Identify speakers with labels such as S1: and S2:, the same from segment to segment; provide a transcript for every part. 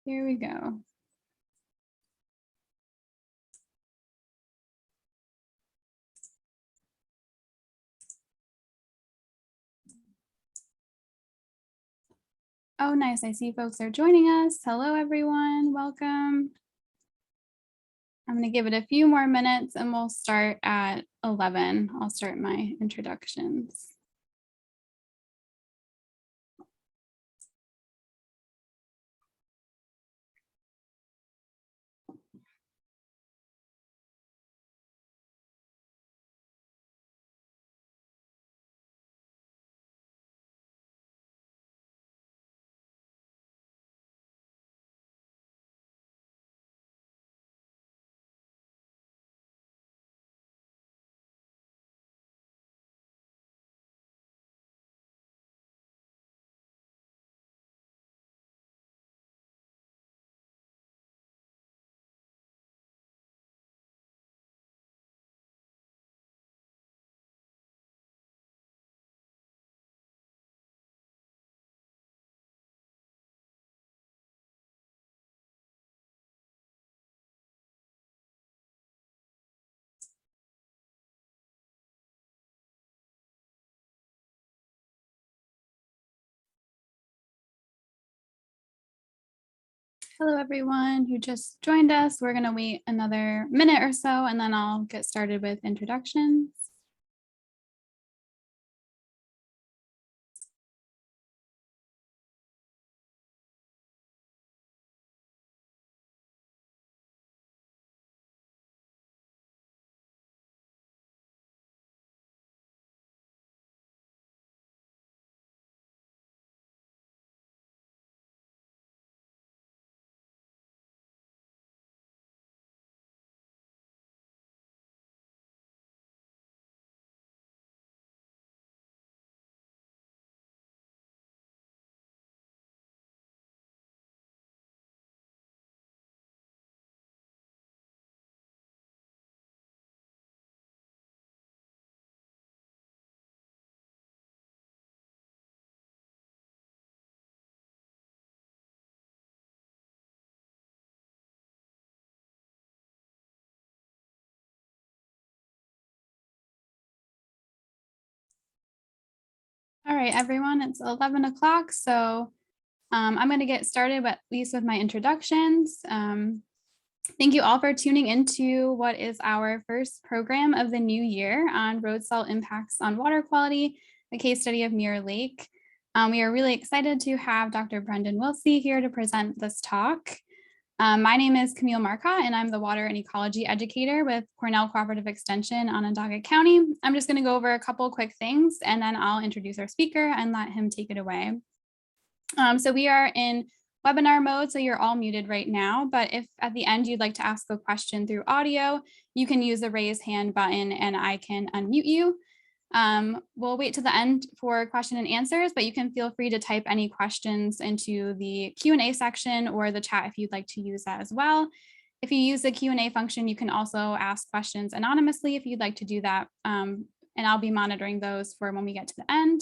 S1: Here we go. Oh, nice. I see folks are joining us. Hello, everyone. Welcome. I'm going to give it a few more minutes and we'll start at 11. I'll start my introductions. Hello, everyone who just joined us. We're going to wait another minute or so, and then I'll get started with introductions. All right, everyone, it's 11 o'clock, so I'm going to get started at least with my introductions. Thank you all for tuning into what is our first program of the new year on road salt impacts on water quality, a case study of Mirror Lake. We are really excited to have Dr. Brendan Wiltse here to present this talk. My name is Camille Marcotte, and I'm the Water and Ecology Educator with Cornell Cooperative Extension, Onondaga County. I'm just going to go over a couple quick things, and then I'll introduce our speaker and let him take it away. So we are in webinar mode, so you're all muted right now, but if at the end you'd like to ask a question through audio, you can use the raise hand button and I can unmute you. We'll wait to the end for question and answers, but you can feel free to type any questions into the Q&A section or the chat if you'd like to use that as well. If you use the Q&A function, you can also ask questions anonymously if you'd like to do that, and I'll be monitoring those for when we get to the end.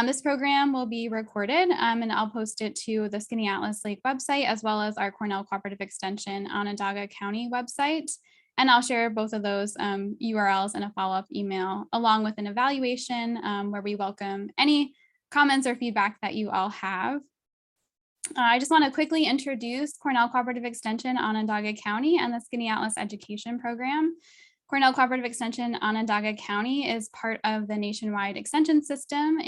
S1: This program will be recorded and I'll post it to the Skinny Atlas Lake website as well as our Cornell Cooperative Extension Onondaga County website. And I'll share both of those URLs in a follow-up email along with an evaluation where we welcome any comments or feedback that you all have. I just want to quickly introduce Cornell Cooperative Extension Onondaga County and the Skinny Atlas Education Program. Cornell Cooperative Extension Onondaga County is part of the nationwide extension system,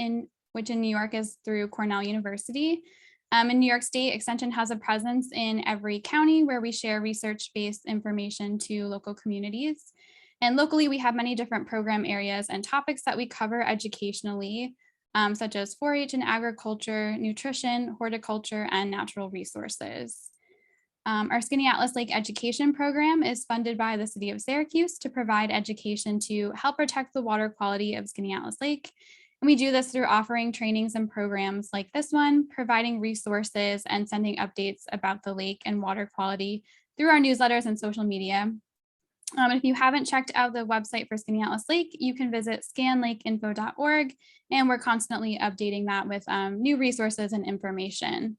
S1: which in New York is through Cornell University. In New York State, Extension has a presence in every county where we share research-based information to local communities. And locally, we have many different program areas and topics that we cover educationally, such as 4-H and agriculture, nutrition, horticulture, and natural resources. Our Skinny Atlas Lake Education Program is funded by the City of Syracuse to provide education to help protect the water quality of Skinny Atlas Lake. And we do this through offering trainings and programs like this one, providing resources and sending updates about the lake and water quality through our newsletters and social media. If you haven't checked out the website for Skinny Atlas Lake, you can visit scanlakeinfo.org, and we're constantly updating that with new resources and information.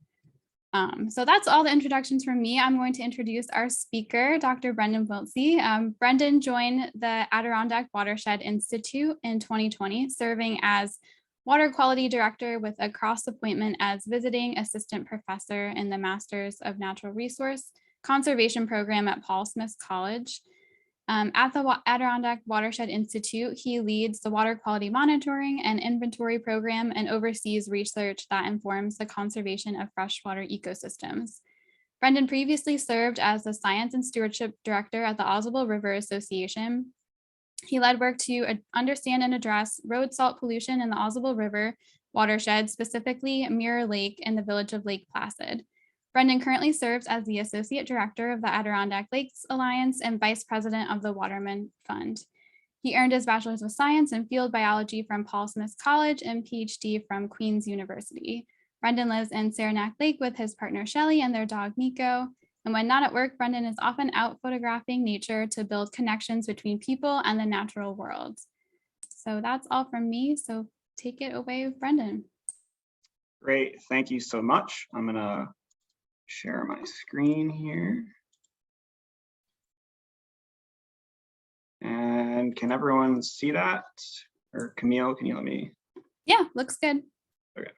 S1: So that's all the introductions from me. I'm going to introduce our speaker, Dr. Brendan Wiltse. Brendan joined the Adirondack Watershed Institute in 2020, serving as Water Quality Director with a cross appointment as visiting assistant professor in the Masters of Natural Resource Conservation program at Paul Smith College. At the Adirondack Watershed Institute, he leads the water quality monitoring and inventory program and oversees research that informs the conservation of freshwater ecosystems. Brendan previously served as the Science and Stewardship Director at the Oswego River Association. He led work to understand and address road salt pollution in the Oswego River watershed, specifically Mirror Lake and the village of Lake Placid. Brendan currently serves as the Associate Director of the Adirondack Lakes Alliance and Vice President of the Waterman Fund. He earned his Bachelor's of Science in Field Biology from Paul Smith College and PhD from Queen's University. Brendan lives in Saranac Lake with his partner Shelley and their dog Nico. And when not at work, Brendan is often out photographing nature to build connections between people and the natural world. So that's all from me. So take it away, Brendan.
S2: Great, thank you so much. I'm gonna share my screen here. And can everyone see that? Or Camille, can you let me?
S1: Yeah, looks good.
S2: Okay.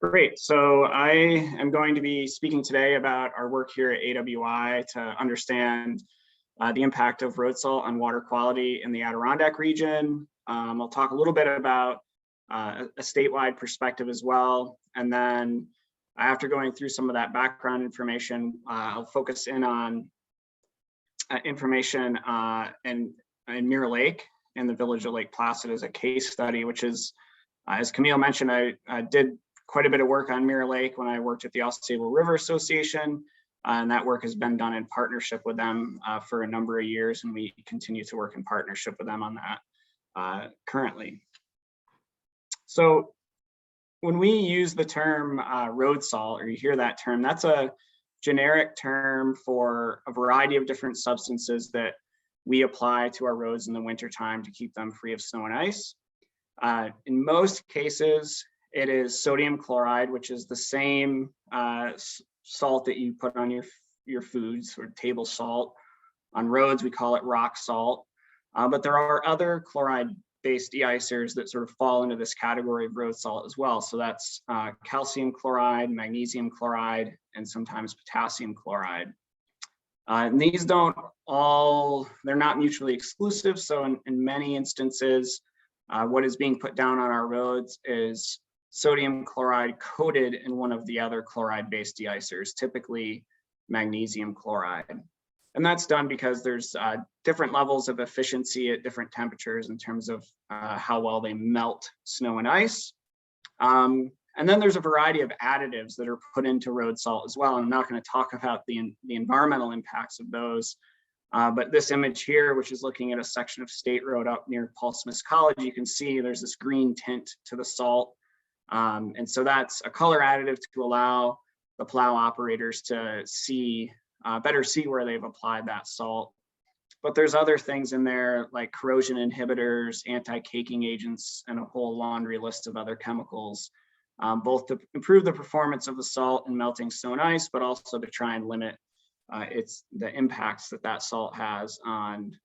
S2: Great, so I am going to be speaking today about our work here at AWI to understand the impact of road salt on water quality in the Adirondack region. I'll talk a little bit about a statewide perspective as well, and then after going through some of that background information, I'll focus in on information in Mirror Lake in the village of Lake Placid as a case study, which is, as Camille mentioned, I did quite a bit of work on Mirror Lake when I worked at the Oswego River Association, and that work has been done in partnership with them for a number of years, and we continue to work in partnership with them on that currently. So when we use the term road salt, or you hear that term, that's a generic term for a variety of different substances that we apply to our roads in the wintertime to keep them free of snow and ice. In most cases, it is sodium chloride, which is the same salt that you put on your foods, or table salt. On roads, we call it rock salt. But there are other chloride-based deicers that sort of fall into this category of road salt as well. So that's calcium chloride, magnesium chloride, and sometimes potassium chloride. And these they're not mutually exclusive. So in many instances, what is being put down on our roads is sodium chloride coated in one of the other chloride-based deicers, typically magnesium chloride. And that's done because there's different levels of efficiency at different temperatures in terms of how well they melt snow and ice. And then there's a variety of additives that are put into road salt as well. I'm not going to talk about the environmental impacts of those, but this image here, which is looking at a section of state road up near Paul Smith College, you can see there's this green tint to the salt. And so that's a color additive to allow the plow operators to better see where they've applied that salt. But there's other things in there like corrosion inhibitors, anti-caking agents, and a whole laundry list of other chemicals, both to improve the performance of the salt in melting snow and ice, but also to try and limit the impacts that salt has on,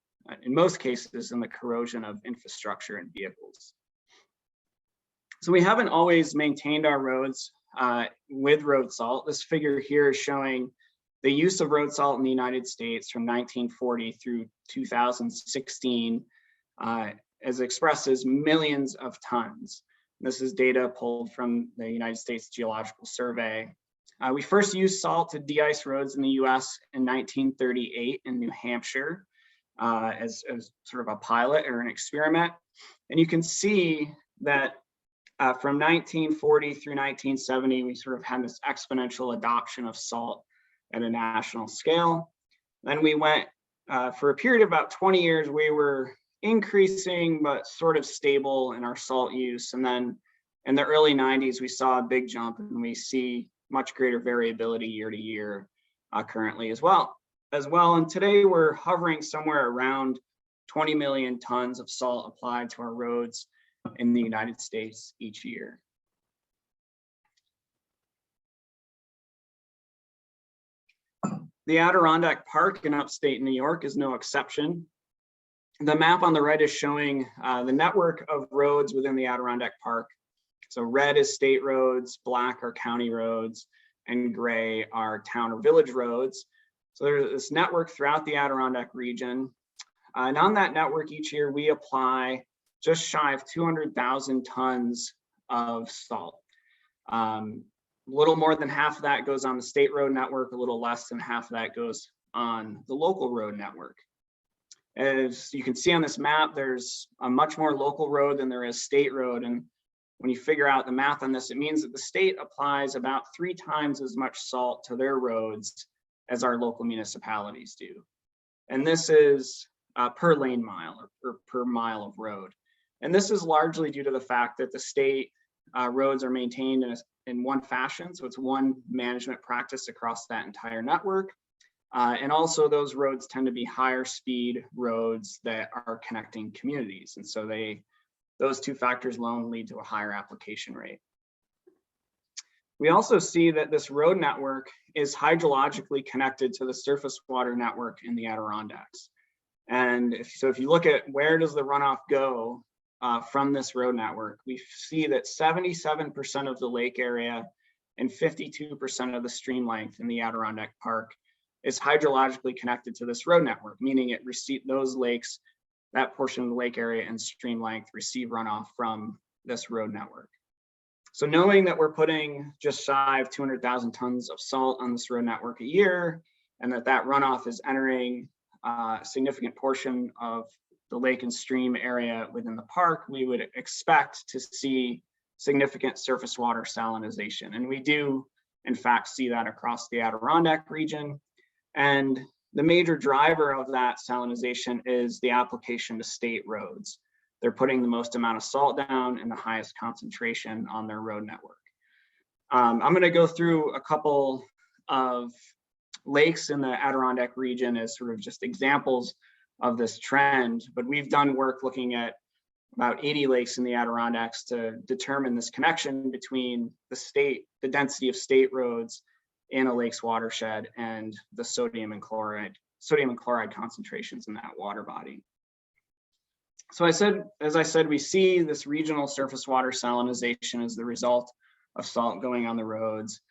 S2: in most cases, in the corrosion of infrastructure and vehicles. So we haven't always maintained our roads with road salt. This figure here is showing the use of road salt in the United States from 1940 through 2016, as expressed as millions of tons. This is data pulled from the United States Geological Survey. We first used salt to de-ice roads in the US in 1938 in New Hampshire as sort of a pilot or an experiment. And you can see that from 1940 through 1970, we sort of had this exponential adoption of salt at a national scale. Then we went for a period of about 20 years, we were increasing but sort of stable in our salt use. And then in the early 90s, we saw a big jump, and we see much greater variability year to year currently as well. And today we're hovering somewhere around 20 million tons of salt applied to our roads in the United States each year. The Adirondack Park in upstate New York is no exception. The map on the right is showing the network of roads within the Adirondack Park. So red is state roads, black are county roads, and gray are town or village roads. So there's this network throughout the Adirondack region. And on that network each year, we apply just shy of 200,000 tons of salt. A little more than half of that goes on the state road network, a little less than half of that goes on the local road network. As you can see on this map, there's a much more local road than there is state road. And when you figure out the math on this, it means that the state applies about 3 times as much salt to their roads as our local municipalities do. And this is per lane mile or per mile of road. And this is largely due to the fact that the state roads are maintained in one fashion. So it's one management practice across that entire network. And also those roads tend to be higher speed roads that are connecting communities. And so those 2 factors alone lead to a higher application rate. We also see that this road network is hydrologically connected to the surface water network in the Adirondacks. And if you look at where does the runoff go from this road network, we see that 77% of the lake area and 52% of the stream length in the Adirondack Park is hydrologically connected to this road network, meaning those lakes, that portion of the lake area and stream length receive runoff from this road network. So knowing that we're putting just shy of 200,000 tons of salt on this road network a year, and that runoff is entering a significant portion of the lake and stream area within the park, we would expect to see significant surface water salinization. And we do, in fact, see that across the Adirondack region. And the major driver of that salinization is the application to state roads. They're putting the most amount of salt down and the highest concentration on their road network. I'm going to go through a couple of lakes in the Adirondack region as sort of just examples of this trend, but we've done work looking at about 80 lakes in the Adirondacks to determine this connection between the density of state roads in a lake's watershed and the sodium and chloride concentrations in that water body. So as I said, we see this regional surface water salinization as the result of salt going on the roads.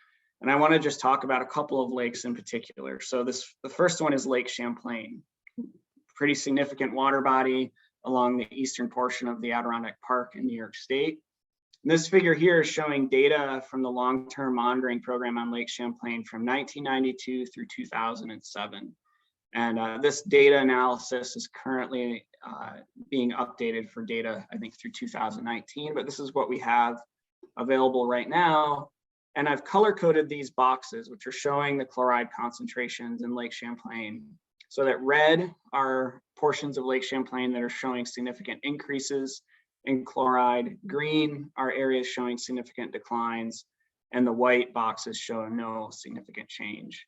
S2: And I want to just talk about a couple of lakes in particular. So the first one is Lake Champlain, pretty significant water body along the eastern portion of the Adirondack Park in New York State. And this figure here is showing data from the long-term monitoring program on Lake Champlain from 1992 through 2007. And this data analysis is currently being updated for data, I think, through 2019, but this is what we have available right now. And I've color-coded these boxes, which are showing the chloride concentrations in Lake Champlain. So that red are portions of Lake Champlain that are showing significant increases in chloride. Green are areas showing significant declines, and the white boxes show no significant change.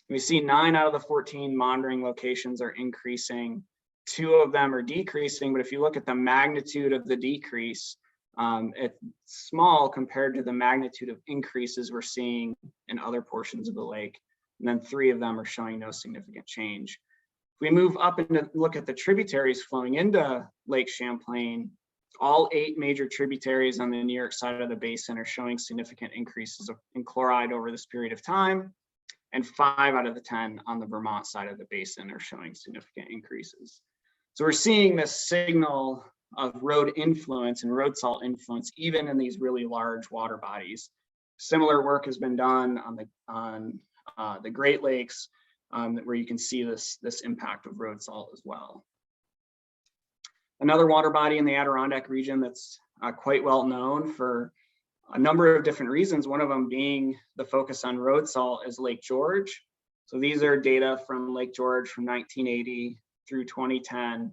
S2: We see 9 out of the 14 monitoring locations are increasing. 2 of them are decreasing, but if you look at the magnitude of the decrease, it's small compared to the magnitude of increases we're seeing in other portions of the lake. And then 3 of them are showing no significant change. If we move up and look at the tributaries flowing into Lake Champlain, all 8 major tributaries on the New York side of the basin are showing significant increases in chloride over this period of time. And 5 out of the 10 on the Vermont side of the basin are showing significant increases. So we're seeing this signal of road influence and road salt influence, even in these really large water bodies. Similar work has been done on the Great Lakes, where you can see this impact of road salt as well. Another water body in the Adirondack region that's quite well known for a number of different reasons, one of them being the focus on road salt, is Lake George. So these are data from Lake George from 1980 through 2010,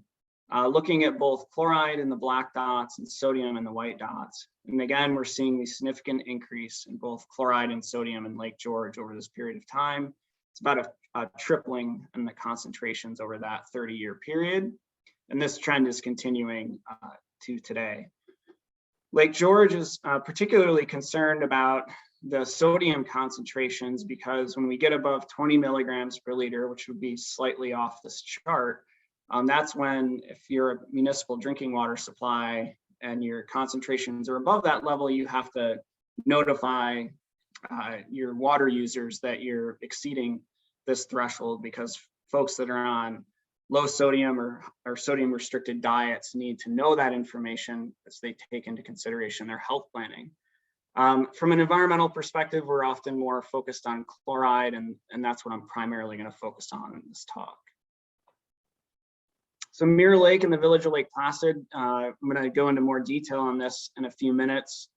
S2: looking at both chloride in the black dots and sodium in the white dots. And again, we're seeing the significant increase in both chloride and sodium in Lake George over this period of time. It's about a tripling in the concentrations over that 30-year period. And this trend is continuing to today. Lake George is particularly concerned about the sodium concentrations, because when we get above 20 milligrams per liter, which would be slightly off this chart, that's when, if you're a municipal drinking water supply and your concentrations are above that level, you have to notify your water users that you're exceeding this threshold, because folks that are on low sodium or sodium restricted diets need to know that information as they take into consideration their health planning. From an environmental perspective, we're often more focused on chloride, and that's what I'm primarily going to focus on in this talk. So Mirror Lake and the village of Lake Placid, I'm going to go into more detail on this in a few minutes.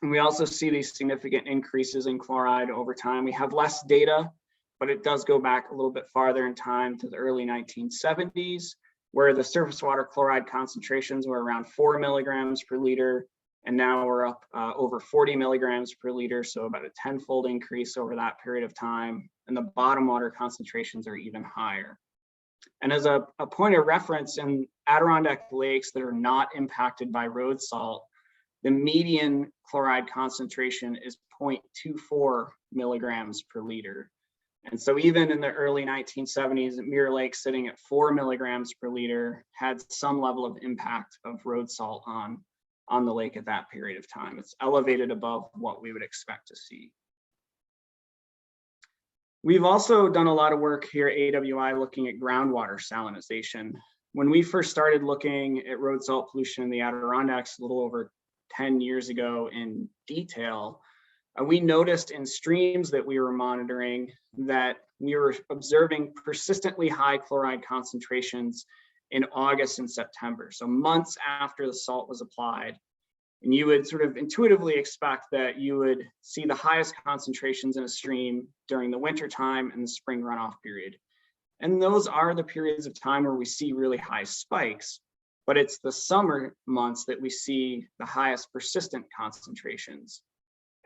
S2: And we also see these significant increases in chloride over time. We have less data, but it does go back a little bit farther in time to the early 1970s, where the surface water chloride concentrations were around 4 milligrams per liter, and now we're up over 40 milligrams per liter, so about a 10-fold increase over that period of time, and the bottom water concentrations are even higher. And as a point of reference, in Adirondack lakes that are not impacted by road salt, the median chloride concentration is 0.24 milligrams per liter. And so even in the early 1970s, Mirror Lake sitting at 4 milligrams per liter had some level of impact of road salt on the lake at that period of time. It's elevated above what we would expect to see. We've also done a lot of work here at AWI looking at groundwater salinization. When we first started looking at road salt pollution in the Adirondacks a little over 10 years ago in detail, we noticed in streams that we were monitoring that we were observing persistently high chloride concentrations in August and September, so months after the salt was applied. And you would sort of intuitively expect that you would see the highest concentrations in a stream during the winter time and the spring runoff period. And those are the periods of time where we see really high spikes, but it's the summer months that we see the highest persistent concentrations.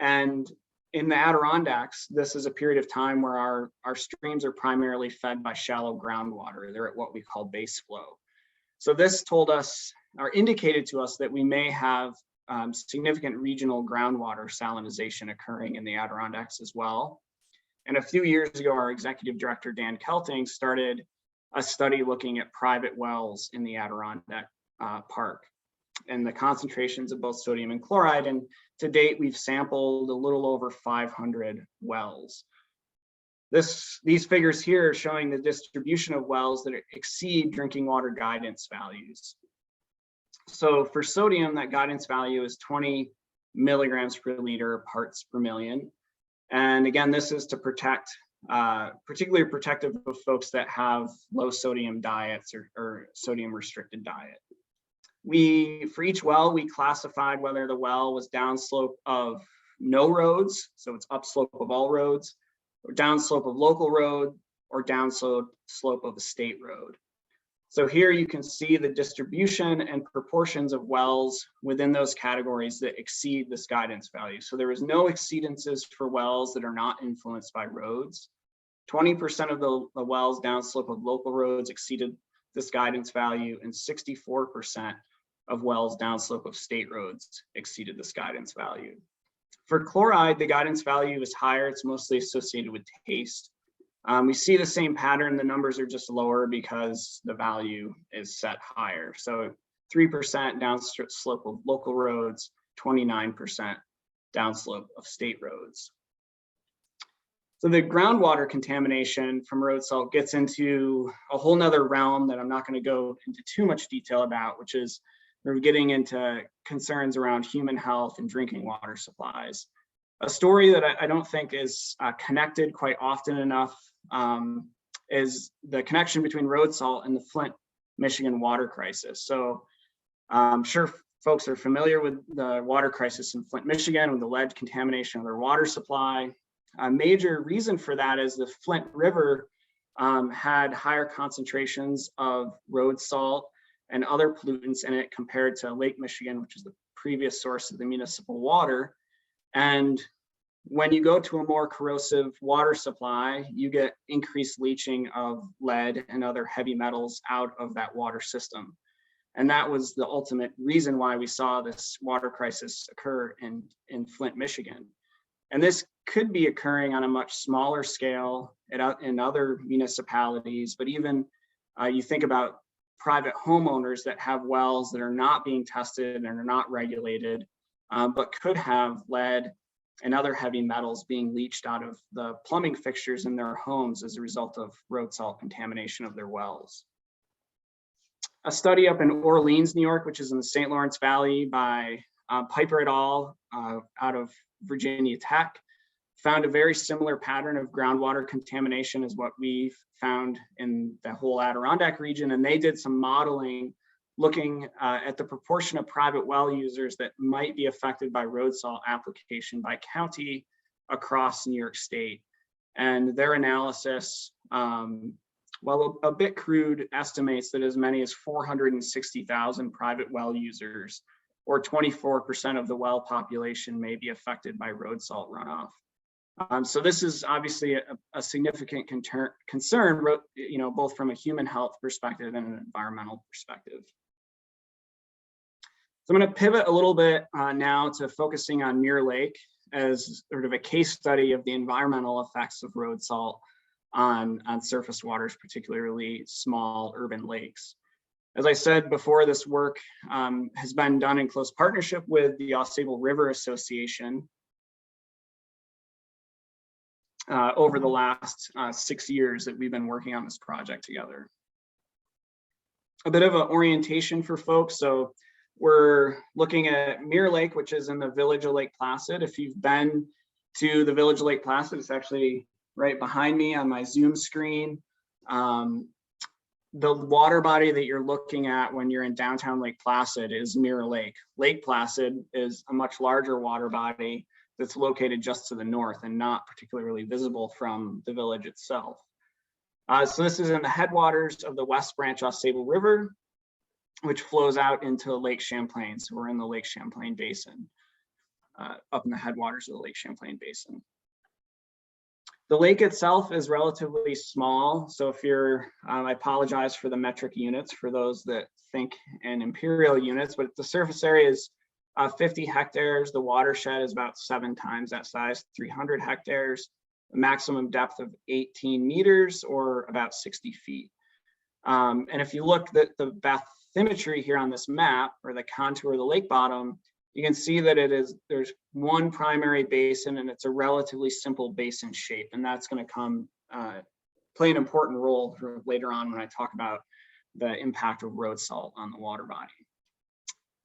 S2: And in the Adirondacks, this is a period of time where our streams are primarily fed by shallow groundwater. They're at what we call base flow. So this told us, or indicated to us, that we may have significant regional groundwater salinization occurring in the Adirondacks as well. And a few years ago, our executive director, Dan Kelting, started a study looking at private wells in the Adirondack Park and the concentrations of both sodium and chloride. And to date, we've sampled a little over 500 wells. These figures here are showing the distribution of wells that exceed drinking water guidance values. So for sodium, that guidance value is 20 milligrams per liter parts per million. And again, this is to protect, particularly protective of folks that have low sodium diets or sodium restricted diet. For each well, we classified whether the well was downslope of no roads, so it's upslope of all roads, or downslope of local road, or downslope of a state road. So here you can see the distribution and proportions of wells within those categories that exceed this guidance value. So there is no exceedances for wells that are not influenced by roads. 20% of the wells downslope of local roads exceeded this guidance value, and 64% of wells downslope of state roads exceeded this guidance value. For chloride, the guidance value is higher. It's mostly associated with taste. We see the same pattern. The numbers are just lower because the value is set higher. So 3% downslope of local roads, 29% downslope of state roads. So the groundwater contamination from road salt gets into a whole nother realm that I'm not going to go into too much detail about, which is we're getting into concerns around human health and drinking water supplies. A story that I don't think is connected quite often enough is the connection between road salt and the Flint, Michigan water crisis. So I'm sure folks are familiar with the water crisis in Flint, Michigan, with the lead contamination of their water supply. A major reason for that is the Flint River had higher concentrations of road salt and other pollutants in it compared to Lake Michigan, which is the previous source of the municipal water. And when you go to a more corrosive water supply, you get increased leaching of lead and other heavy metals out of that water system. And that was the ultimate reason why we saw this water crisis occur in Flint, Michigan. And this could be occurring on a much smaller scale in other municipalities, but even you think about private homeowners that have wells that are not being tested and are not regulated, but could have lead and other heavy metals being leached out of the plumbing fixtures in their homes as a result of road salt contamination of their wells. A study up in Orleans, New York, which is in the St. Lawrence Valley by Piper et al. Out of Virginia Tech, found a very similar pattern of groundwater contamination as what we've found in the whole Adirondack region. And they did some modeling looking at the proportion of private well users that might be affected by road salt application by county across New York State. And their analysis, well, a bit crude, estimates that as many as 460,000 private well users, or 24% of the well population, may be affected by road salt runoff. So this is obviously a significant concern, both from a human health perspective and an environmental perspective. So I'm going to pivot a little bit now to focusing on Mirror Lake as sort of a case study of the environmental effects of road salt on surface waters, particularly small urban lakes. As I said before, this work has been done in close partnership with the Ausable River Association over the last 6 years that we've been working on this project together. A bit of an orientation for folks. So we're looking at Mirror Lake, which is in the village of Lake Placid. If you've been to the village of Lake Placid, it's actually right behind me on my Zoom screen. The water body that you're looking at when you're in downtown Lake Placid is Mirror Lake. Lake Placid is a much larger water body that's located just to the north and not particularly visible from the village itself. So this is in the headwaters of the West Branch Ausable River, which flows out into Lake Champlain. So we're in the Lake Champlain Basin, up in the headwaters of the Lake Champlain Basin. The lake itself is relatively small. So if you're, I apologize for the metric units for those that think in imperial units, but the surface area is 50 hectares. The watershed is about 7 times that size, 300 hectares, a maximum depth of 18 meters or about 60 feet. And if you look at the bathymetry here on this map, or the contour of the lake bottom, you can see that there's one primary basin and it's a relatively simple basin shape. And that's going to play an important role for later on when I talk about the impact of road salt on the water body.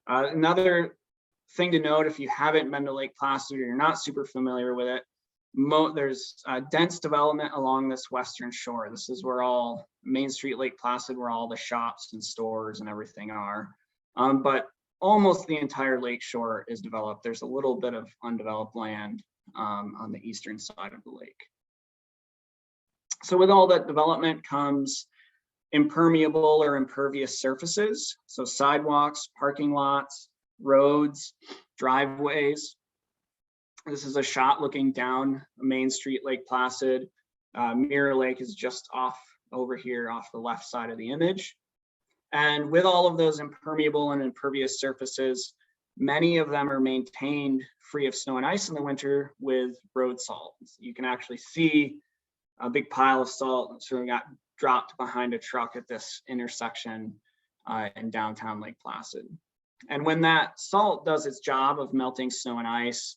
S2: Another thing to note, if you haven't been to Lake Placid or you're not super familiar with it, there's dense development along this western shore. This is where all Main Street Lake Placid, where all the shops and stores and everything are. But almost the entire lake shore is developed. There's a little bit of undeveloped land on the eastern side of the lake. So with all that development comes impermeable or impervious surfaces. So sidewalks, parking lots, roads, driveways. This is a shot looking down Main Street Lake Placid. Mirror Lake is just off over here off the left side of the image. And with all of those impermeable and impervious surfaces, many of them are maintained free of snow and ice in the winter with road salt. You can actually see a big pile of salt that sort of got dropped behind a truck at this intersection in downtown Lake Placid. And when that salt does its job of melting snow and ice,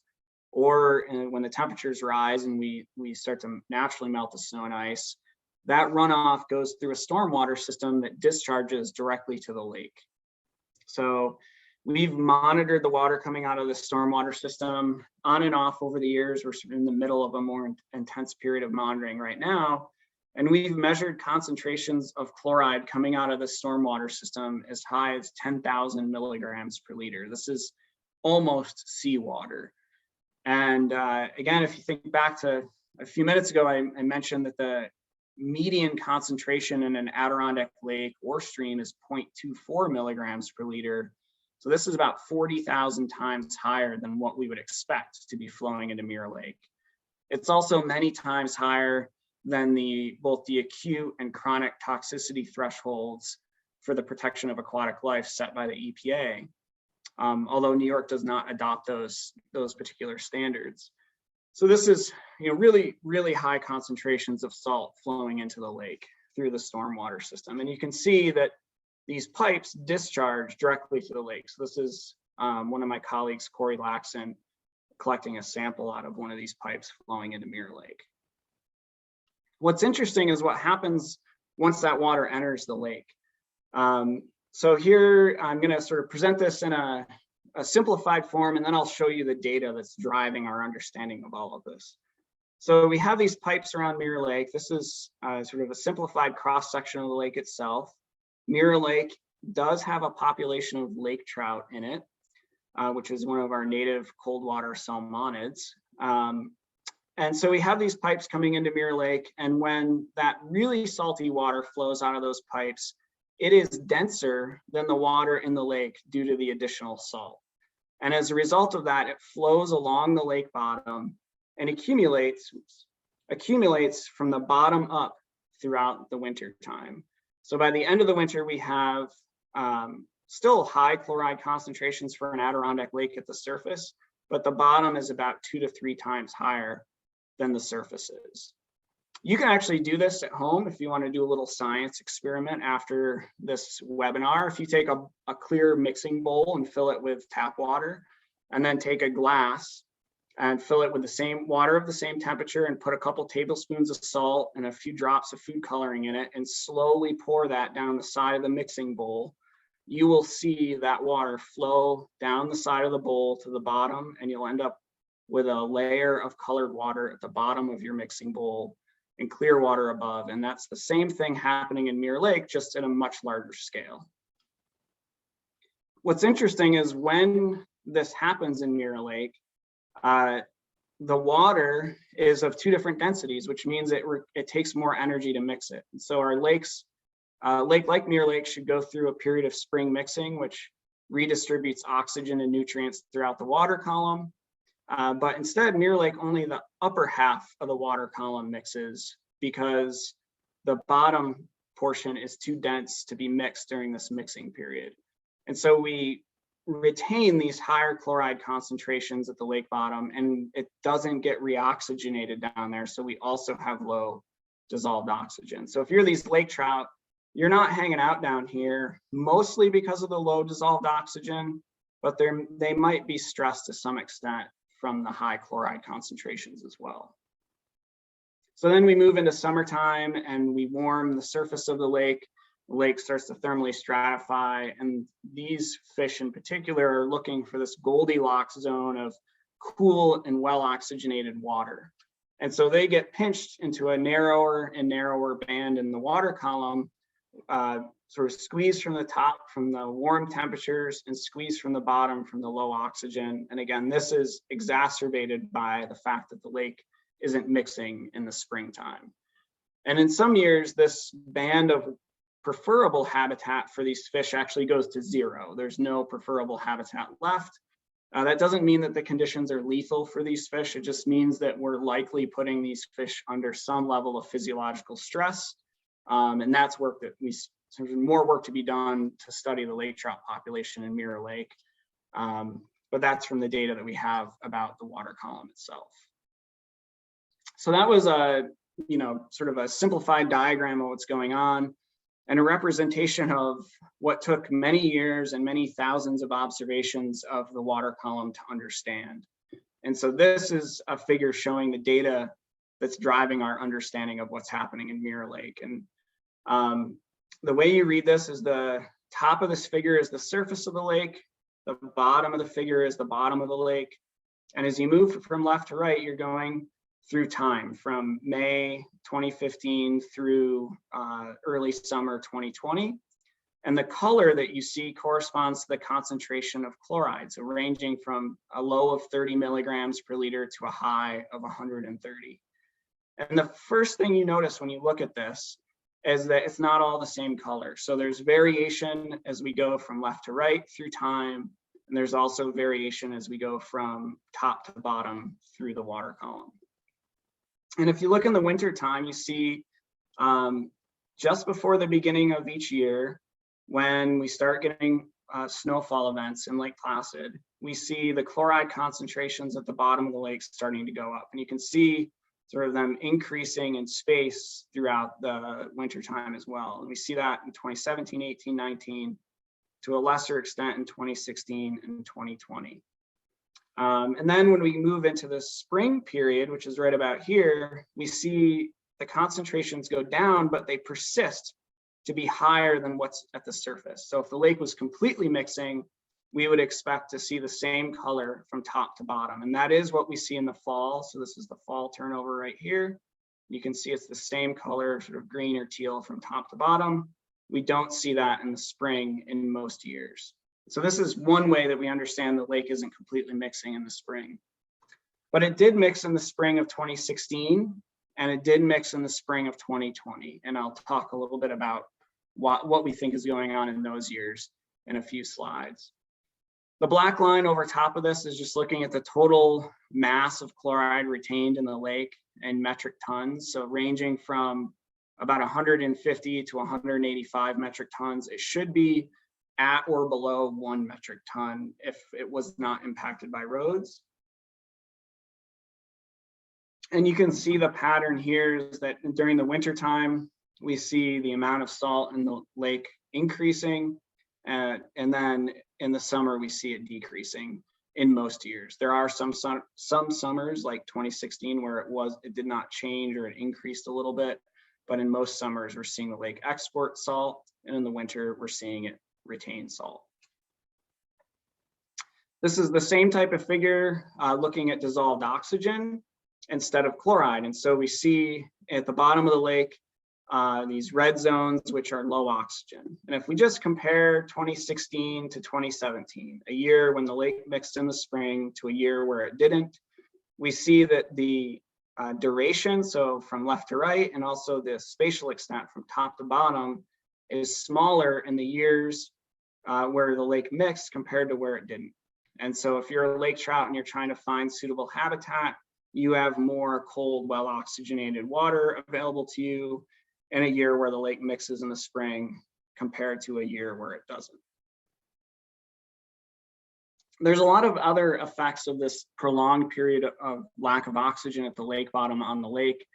S2: or when the temperatures rise and we start to naturally melt the snow and ice, that runoff goes through a stormwater system that discharges directly to the lake. So we've monitored the water coming out of the stormwater system on and off over the years. We're in the middle of a more intense period of monitoring right now. And we've measured concentrations of chloride coming out of the stormwater system as high as 10,000 milligrams per liter. This is almost seawater. And again, if you think back to a few minutes ago, I mentioned that the median concentration in an Adirondack lake or stream is 0.24 milligrams per liter. So this is about 40,000 times higher than what we would expect to be flowing into Mirror Lake. It's also many times higher than both the acute and chronic toxicity thresholds for the protection of aquatic life set by the EPA, although New York does not adopt those particular standards. So this is, really, really high concentrations of salt flowing into the lake through the stormwater system. And you can see that these pipes discharge directly to the lake. So this is one of my colleagues, Corey Laxon, collecting a sample out of one of these pipes flowing into Mirror Lake. What's interesting is what happens once that water enters the lake. So here I'm going to sort of present this in a simplified form, and then I'll show you the data that's driving our understanding of all of this. So we have these pipes around Mirror Lake. This is sort of a simplified cross section of the lake itself. Mirror Lake does have a population of lake trout in it, which is one of our native cold water salmonids. And so we have these pipes coming into Mirror Lake, and when that really salty water flows out of those pipes, it is denser than the water in the lake due to the additional salt. And as a result of that, it flows along the lake bottom and accumulates from the bottom up throughout the winter time. So by the end of the winter, we have still high chloride concentrations for an Adirondack lake at the surface, but the bottom is about 2 to 3 times higher than the surface is. You can actually do this at home if you want to do a little science experiment after this webinar. If you take a clear mixing bowl and fill it with tap water, and then take a glass and fill it with the same water of the same temperature and put a couple tablespoons of salt and a few drops of food coloring in it and slowly pour that down the side of the mixing bowl, you will see that water flow down the side of the bowl to the bottom, and you'll end up with a layer of colored water at the bottom of your mixing bowl and clear water above. And that's the same thing happening in Mirror Lake, just at a much larger scale. What's interesting is when this happens in Mirror Lake, the water is of 2 different densities, which means it takes more energy to mix it. And so our lakes, lake like Mirror Lake should go through a period of spring mixing, which redistributes oxygen and nutrients throughout the water column. But instead, Mirror Lake, only the upper half of the water column mixes because the bottom portion is too dense to be mixed during this mixing period. And so we retain these higher chloride concentrations at the lake bottom, and it doesn't get reoxygenated down there. So we also have low dissolved oxygen. So if you're these lake trout, you're not hanging out down here, mostly because of the low dissolved oxygen, but they might be stressed to some extent from the high chloride concentrations as well. So then we move into summertime and we warm the surface of the lake. The lake starts to thermally stratify, and these fish in particular are looking for this Goldilocks zone of cool and well oxygenated water. And so they get pinched into a narrower and narrower band in the water column, sort of squeezed from the top from the warm temperatures and squeezed from the bottom from the low oxygen. And again, this is exacerbated by the fact that the lake isn't mixing in the springtime. And in some years, this band of preferable habitat for these fish actually goes to 0. There's no preferable habitat left. That doesn't mean that the conditions are lethal for these fish. It just means that we're likely putting these fish under some level of physiological stress. And that's work that so there's more work to be done to study the lake trout population in Mirror Lake. But that's from the data that we have about the water column itself. So that was sort of a simplified diagram of what's going on and a representation of what took many years and many thousands of observations of the water column to understand. And so this is a figure showing the data that's driving our understanding of what's happening in Mirror Lake. And the way you read this is the top of this figure is the surface of the lake, the bottom of the figure is the bottom of the lake. And as you move from left to right, you're going through time from May 2015 through early summer 2020. And the color that you see corresponds to the concentration of chloride, so ranging from a low of 30 milligrams per liter to a high of 130. And the first thing you notice when you look at this is that it's not all the same color. So there's variation as we go from left to right through time, and there's also variation as we go from top to bottom through the water column. And if you look in the winter time, you see just before the beginning of each year, when we start getting snowfall events in Lake Placid, we see the chloride concentrations at the bottom of the lake starting to go up. And you can see sort of them increasing in space throughout the wintertime as well. And we see that in 2017, 18, 19, to a lesser extent in 2016 and 2020. And then when we move into the spring period, which is right about here, we see the concentrations go down, but they persist to be higher than what's at the surface. So if the lake was completely mixing, we would expect to see the same color from top to bottom. And that is what we see in the fall. So this is the fall turnover right here. You can see it's the same color, sort of green or teal from top to bottom. We don't see that in the spring in most years. So this is one way that we understand the lake isn't completely mixing in the spring. But it did mix in the spring of 2016, and it did mix in the spring of 2020. And I'll talk a little bit about what we think is going on in those years in a few slides. The black line over top of this is just looking at the total mass of chloride retained in the lake in metric tons. So ranging from about 150 to 185 metric tons. It should be at or below 1 metric ton if it was not impacted by roads. And you can see the pattern here is that during the winter time, we see the amount of salt in the lake increasing, and then in the summer, we see it decreasing in most years. There are some summers like 2016 where it did not change or it increased a little bit, but in most summers, we're seeing the lake export salt, and in the winter, we're seeing it retain salt. This is the same type of figure looking at dissolved oxygen instead of chloride. And so we see at the bottom of the lake, these red zones, which are low oxygen. And if we just compare 2016 to 2017, a year when the lake mixed in the spring to a year where it didn't, we see that the duration, so from left to right, and also the spatial extent from top to bottom is smaller in the years where the lake mixed compared to where it didn't. And so if you're a lake trout and you're trying to find suitable habitat, you have more cold, well oxygenated water available to you in a year where the lake mixes in the spring compared to a year where it doesn't. There's a lot of other effects of this prolonged period of lack of oxygen at the lake bottom on the lake.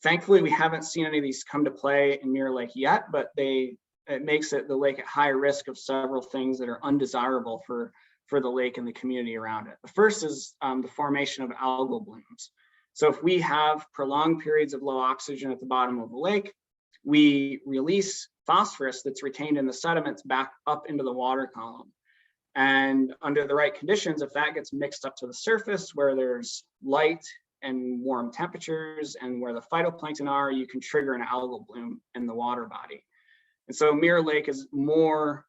S2: Thankfully, we haven't seen any of these come to play in Mirror Lake yet, but it makes the lake at high risk of several things that are undesirable for the lake and the community around it. The first is the formation of algal blooms. So if we have prolonged periods of low oxygen at the bottom of the lake, we release phosphorus that's retained in the sediments back up into the water column. And under the right conditions, if that gets mixed up to the surface where there's light and warm temperatures and where the phytoplankton are, you can trigger an algal bloom in the water body. And so Mirror Lake is more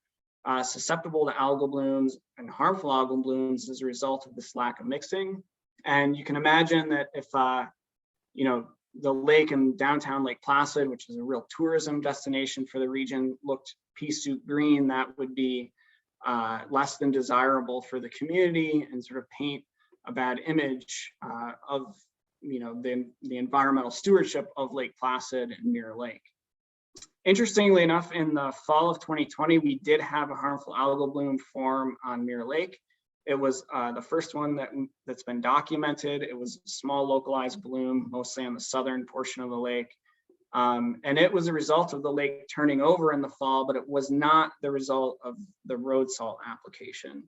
S2: susceptible to algal blooms and harmful algal blooms as a result of this lack of mixing. And you can imagine that if, the lake in downtown Lake Placid, which is a real tourism destination for the region, looked pea soup green, that would be less than desirable for the community and sort of paint a bad image of, the environmental stewardship of Lake Placid and Mirror Lake. Interestingly enough, in the fall of 2020, we did have a harmful algal bloom form on Mirror Lake. It was the first one that's been documented. It was a small localized bloom, mostly on the southern portion of the lake. And it was a result of the lake turning over in the fall, but it was not the result of the road salt application.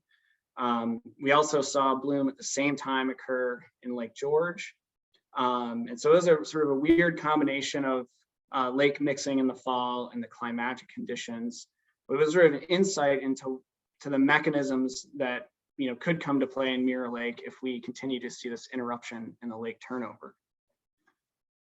S2: We also saw a bloom at the same time occur in Lake George. And so it was a sort of a weird combination of lake mixing in the fall and the climatic conditions. But it was sort of an insight into the mechanisms that could come to play in Mirror Lake if we continue to see this interruption in the lake turnover.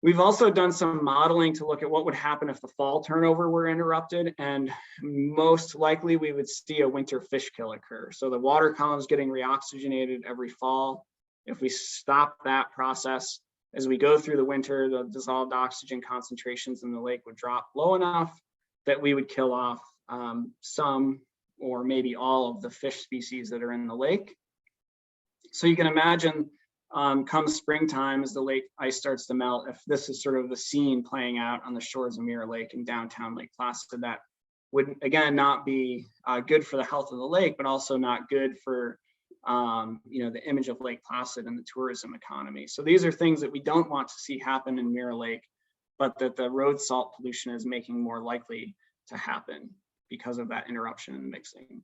S2: We've also done some modeling to look at what would happen if the fall turnover were interrupted, and most likely we would see a winter fish kill occur. So the water column's getting reoxygenated every fall. If we stop that process, as we go through the winter, the dissolved oxygen concentrations in the lake would drop low enough that we would kill off some or maybe all of the fish species that are in the lake. So you can imagine come springtime, as the lake ice starts to melt, if this is sort of the scene playing out on the shores of Mirror Lake in downtown Lake Placid, that would again not be good for the health of the lake, but also not good for the image of Lake Placid and the tourism economy. So these are things that we don't want to see happen in Mirror Lake, but that the road salt pollution is making more likely to happen because of that interruption in the mixing.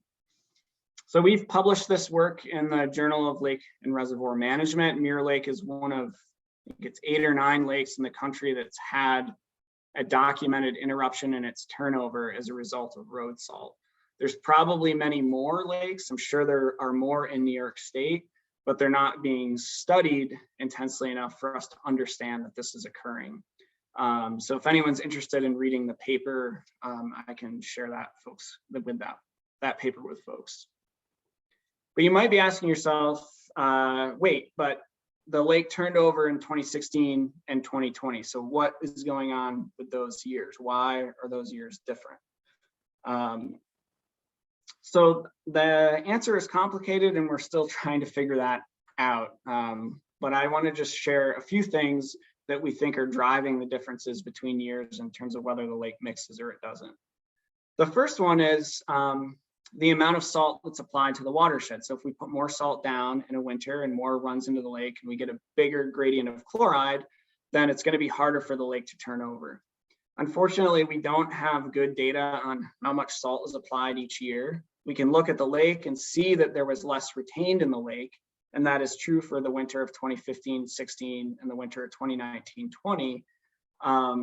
S2: So we've published this work in the Journal of Lake and Reservoir Management. Mirror Lake is one of, I think it's 8 or 9 lakes in the country that's had a documented interruption in its turnover as a result of road salt. There's probably many more lakes. I'm sure there are more in New York State, but they're not being studied intensely enough for us to understand that this is occurring. So if anyone's interested in reading the paper, I can share that paper with folks. But you might be asking yourself, wait, but the lake turned over in 2016 and 2020. So what is going on with those years? Why are those years different? So the answer is complicated and we're still trying to figure that out. But I want to just share a few things that we think are driving the differences between years in terms of whether the lake mixes or it doesn't. The first one is the amount of salt that's applied to the watershed. So if we put more salt down in a winter and more runs into the lake and we get a bigger gradient of chloride, then it's going to be harder for the lake to turn over. Unfortunately, we don't have good data on how much salt is applied each year. We can look at the lake and see that there was less retained in the lake, and that is true for the winter of 2015-16 and the winter of 2019-20.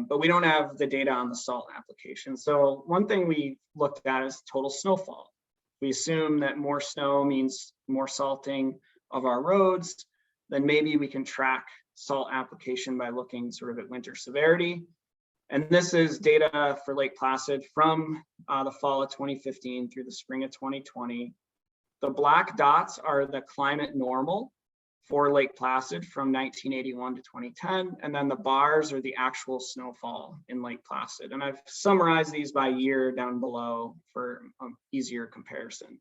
S2: But we don't have the data on the salt application. So one thing we looked at is total snowfall. We assume that more snow means more salting of our roads. Then maybe we can track salt application by looking sort of at winter severity. And this is data for Lake Placid from the fall of 2015 through the spring of 2020. The black dots are the climate normal for Lake Placid from 1981 to 2010. And then the bars are the actual snowfall in Lake Placid. And I've summarized these by year down below for easier comparison.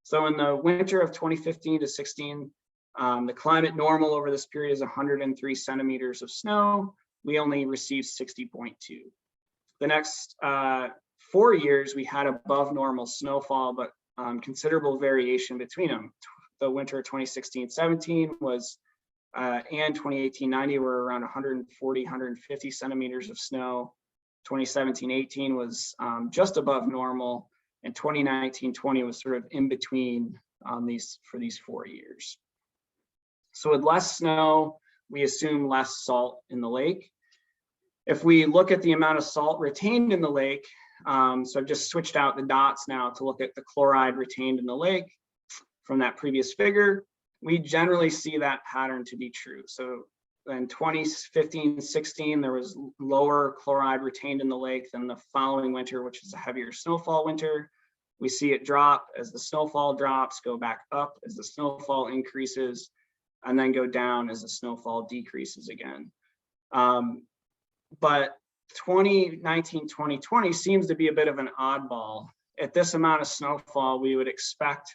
S2: So in the winter of 2015 to 16, the climate normal over this period is 103 centimeters of snow. We only received 60.2. The next 4 years, we had above normal snowfall, but considerable variation between them. The winter of 2016-17 was, and 2018-90 were around 140, 150 centimeters of snow. 2017-18 was just above normal, and 2019-20 was sort of in between for these 4 years. So with less snow, we assume less salt in the lake. If we look at the amount of salt retained in the lake, so I've just switched out the dots now to look at the chloride retained in the lake from that previous figure, we generally see that pattern to be true. So in 2015-16, there was lower chloride retained in the lake than the following winter, which is a heavier snowfall winter. We see it drop as the snowfall drops, go back up as the snowfall increases, and then go down as the snowfall decreases again. But 2019-2020 seems to be a bit of an oddball. At this amount of snowfall, we would expect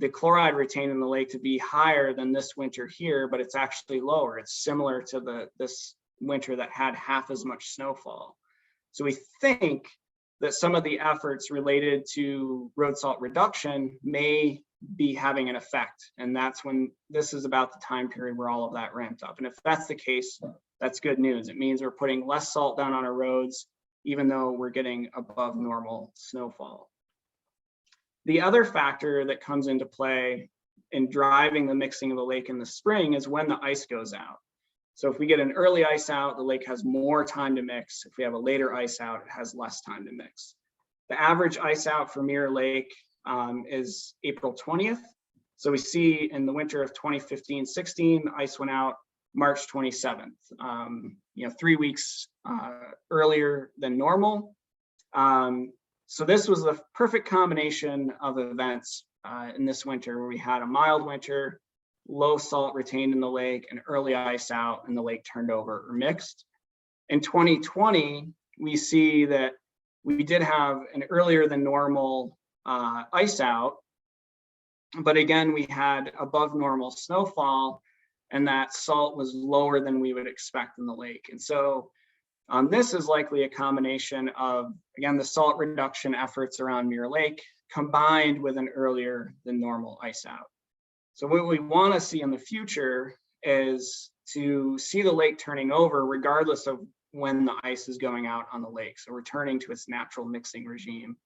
S2: the chloride retained in the lake to be higher than this winter here, but it's actually lower. It's similar to this winter that had half as much snowfall. So we think that some of the efforts related to road salt reduction may be having an effect. And that's when this is about the time period where all of that ramped up. And if that's the case, that's good news. It means we're putting less salt down on our roads, even though we're getting above normal snowfall. The other factor that comes into play in driving the mixing of the lake in the spring is when the ice goes out. So if we get an early ice out, the lake has more time to mix. If we have a later ice out, it has less time to mix. The average ice out for Mirror Lake is April 20th. So we see in the winter of 2015-16, ice went out March 27th, 3 weeks earlier than normal. So this was the perfect combination of events in this winter where we had a mild winter, low salt retained in the lake, and early ice out, and the lake turned over or mixed. In 2020, we see that we did have an earlier than normal ice out, but again, we had above normal snowfall, and that salt was lower than we would expect in the lake. And so This is likely a combination of, again, the salt reduction efforts around Mirror Lake combined with an earlier than normal ice out. So what we want to see in the future is to see the lake turning over regardless of when the ice is going out on the lake. So returning to its natural mixing regime.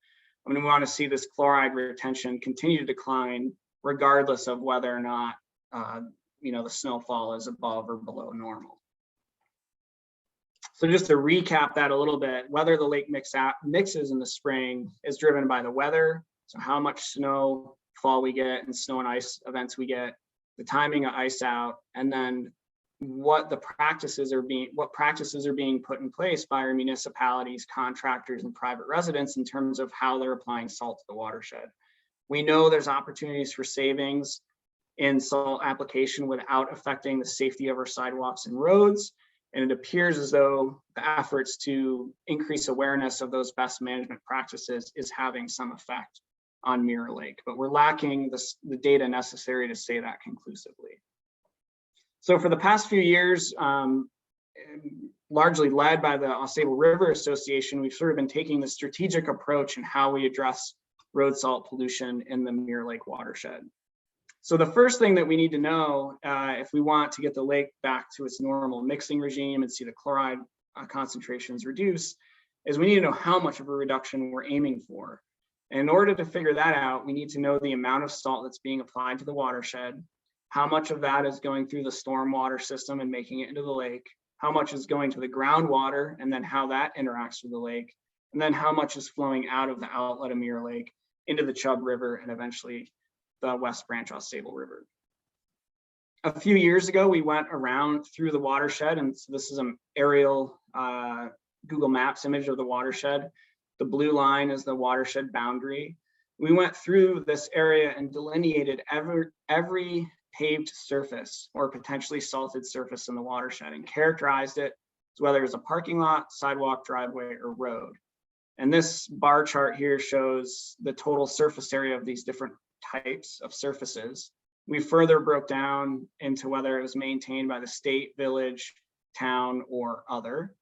S2: I mean, we want to see this chloride retention continue to decline regardless of whether or not the snowfall is above or below normal. So just to recap that a little bit, whether the lake mixes in the spring is driven by the weather. So how much snowfall we get and snow and ice events we get, the timing of ice out, and then what practices are being put in place by our municipalities, contractors, and private residents in terms of how they're applying salt to the watershed. We know there's opportunities for savings in salt application without affecting the safety of our sidewalks and roads. And it appears as though the efforts to increase awareness of those best management practices is having some effect on Mirror Lake, but we're lacking the data necessary to say that conclusively. So for the past few years, largely led by the Ausable River Association, we've sort of been taking the strategic approach in how we address road salt pollution in the Mirror Lake watershed. So the first thing that we need to know if we want to get the lake back to its normal mixing regime and see the chloride concentrations reduce is we need to know how much of a reduction we're aiming for. And in order to figure that out, we need to know the amount of salt that's being applied to the watershed, how much of that is going through the stormwater system and making it into the lake, how much is going to the groundwater, and then how that interacts with the lake, and then how much is flowing out of the outlet of Mirror Lake into the Chubb River and eventually the West Branch Ausable River. A few years ago, we went around through the watershed, and so this is an aerial Google Maps image of the watershed. The blue line is the watershed boundary. We went through this area and delineated every paved surface or potentially salted surface in the watershed and characterized it as whether it's a parking lot, sidewalk, driveway, or road. And this bar chart here shows the total surface area of these different types of surfaces. We further broke down into whether it was maintained by the state, village, town, or other.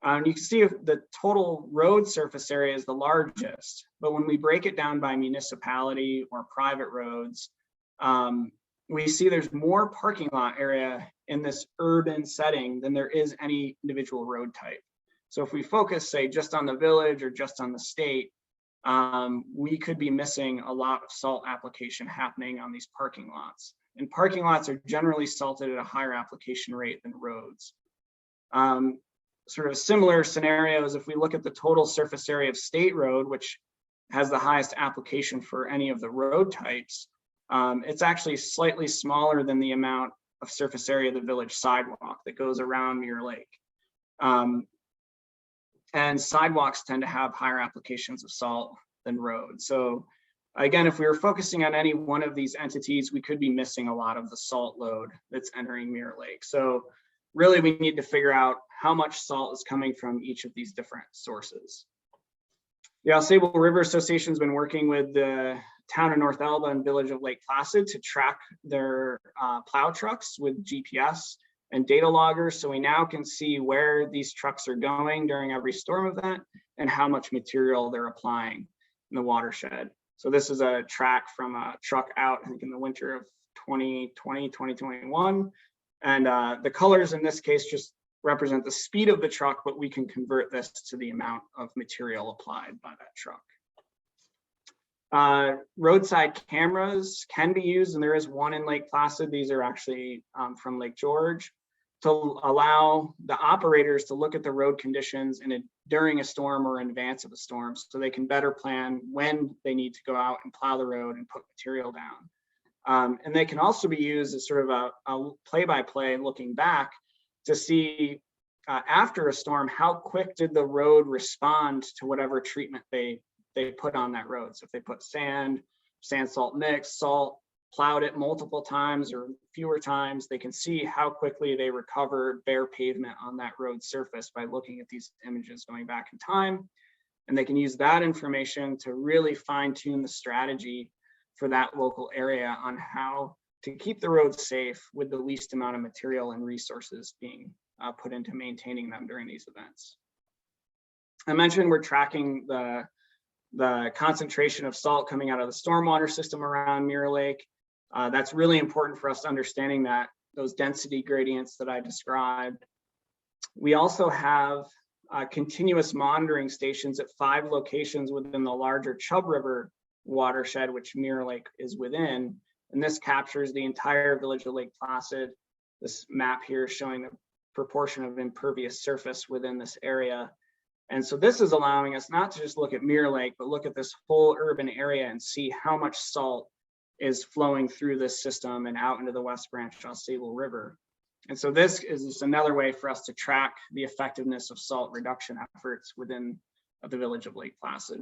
S2: You can see the total road surface area is the largest, but when we break it down by municipality or private roads, we see there's more parking lot area in this urban setting than there is any individual road type. So if we focus, say, just on the village or just on the state, we could be missing a lot of salt application happening on these parking lots. And parking lots are generally salted at a higher application rate than roads. Sort of similar scenarios, if we look at the total surface area of state road, which has the highest application for any of the road types, it's actually slightly smaller than the amount of surface area of the village sidewalk that goes around Mirror Lake. And sidewalks tend to have higher applications of salt than roads. So again, if we were focusing on any one of these entities, we could be missing a lot of the salt load that's entering Mirror Lake. So really, we need to figure out how much salt is coming from each of these different sources. The Ausable River Association has been working with the town of North Elba and village of Lake Placid to track their plow trucks with GPS and data loggers. So we now can see where these trucks are going during every storm event and how much material they're applying in the watershed. So this is a track from a truck out, I think, in the winter of 2020, 2021. And the colors in this case just represent the speed of the truck, but we can convert this to the amount of material applied by that truck. Roadside cameras can be used, and there is one in Lake Placid. These are actually from Lake George, to allow the operators to look at the road conditions during a storm or in advance of a storm, so they can better plan when they need to go out and plow the road and put material down. And they can also be used as sort of a play-by-play looking back to see after a storm, how quick did the road respond to whatever treatment they put on that road. So if they put sand salt mix, salt, plowed it multiple times or fewer times, they can see how quickly they recover bare pavement on that road surface by looking at these images going back in time. And they can use that information to really fine tune the strategy for that local area on how to keep the roads safe with the least amount of material and resources being put into maintaining them during these events. I mentioned we're tracking the concentration of salt coming out of the stormwater system around Mirror Lake. That's really important for us understanding that those density gradients that I described. We also have continuous monitoring stations at 5 locations within the larger Chubb River watershed, which Mirror Lake is within. And this captures the entire village of Lake Placid. This map here is showing the proportion of impervious surface within this area. And so this is allowing us not to just look at Mirror Lake, but look at this whole urban area and see how much salt is flowing through this system and out into the West Branch Ausable River. And so this is just another way for us to track the effectiveness of salt reduction efforts within the village of Lake Placid.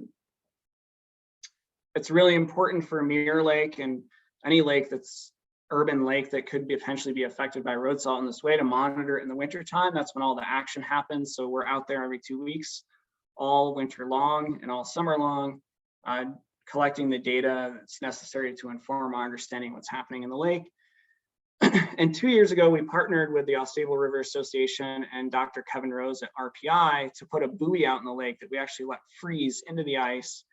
S2: It's really important for Mirror Lake and any lake that's urban lake that could potentially be affected by road salt in this way to monitor it in the wintertime. That's when all the action happens. So we're out there every 2 weeks, all winter long and all summer long, collecting the data that's necessary to inform our understanding what's happening in the lake. And 2 years ago, we partnered with the Ausable River Association and Dr. Kevin Rose at RPI to put a buoy out in the lake that we actually let freeze into the ice,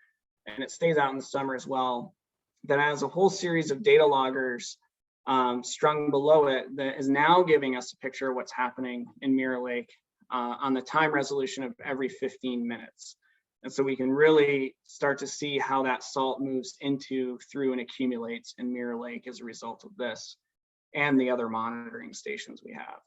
S2: and it stays out in the summer as well. That has a whole series of data loggers strung below it that is now giving us a picture of what's happening in Mirror Lake on the time resolution of every 15 minutes. And so we can really start to see how that salt moves into, through, and accumulates in Mirror Lake as a result of this and the other monitoring stations we have.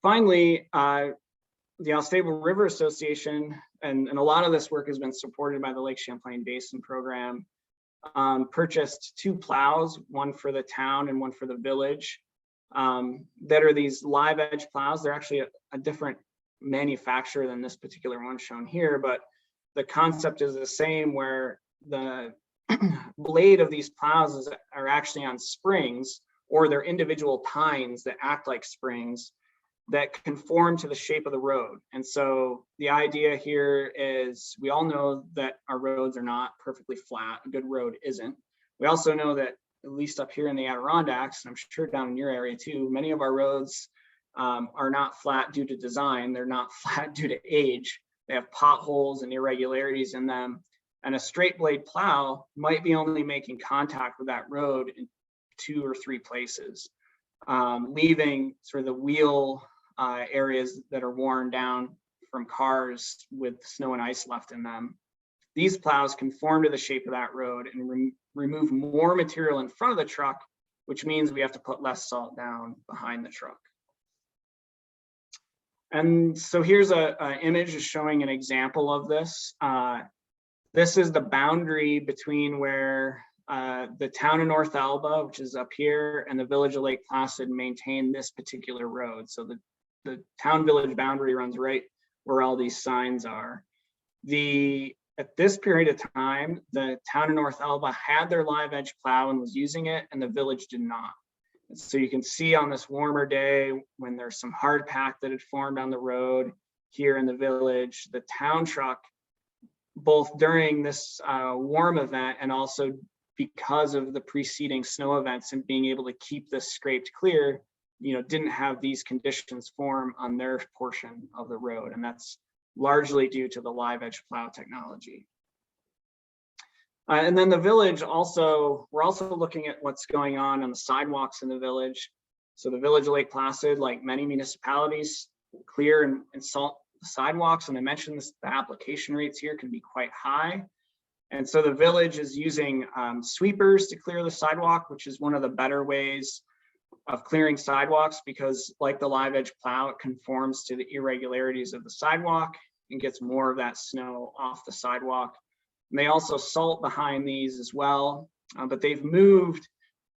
S2: Finally, the Ausable River Association, and a lot of this work has been supported by the Lake Champlain Basin Program, purchased 2 plows, one for the town and one for the village, that are these live edge plows. They're actually a different manufacturer than this particular one shown here, but the concept is the same, where the blade of these plows are actually on springs, or they're individual tines that act like springs that conform to the shape of the road. And so the idea here is, we all know that our roads are not perfectly flat. A good road isn't. We also know that, at least up here in the Adirondacks, and I'm sure down in your area too, many of our roads are not flat due to design. They're not flat due to age. They have potholes and irregularities in them. And a straight blade plow might be only making contact with that road in 2 or 3 places, leaving sort of the wheel areas that are worn down from cars with snow and ice left in them. These plows conform to the shape of that road and remove more material in front of the truck, which means we have to put less salt down behind the truck. And so here's an image showing an example of this. This is the boundary between where the town of North Alba, which is up here, and the village of Lake Placid maintain this particular road. So the town village boundary runs right where all these signs are. At this period of time, the town of North Alba had their live edge plow and was using it, and the village did not. And so you can see on this warmer day, when there's some hard pack that had formed on the road here in the village, the town truck, both during this warm event and also because of the preceding snow events and being able to keep this scraped clear, didn't have these conditions form on their portion of the road. And that's largely due to the live edge plow technology. And then the village also, we're also looking at what's going on the sidewalks in the village. So the village of Lake Placid, like many municipalities, clear and salt the sidewalks. And I mentioned this, the application rates here can be quite high. And so the village is using sweepers to clear the sidewalk, which is one of the better ways of clearing sidewalks, because like the live edge plow, it conforms to the irregularities of the sidewalk and gets more of that snow off the sidewalk. And they also salt behind these as well, but they've moved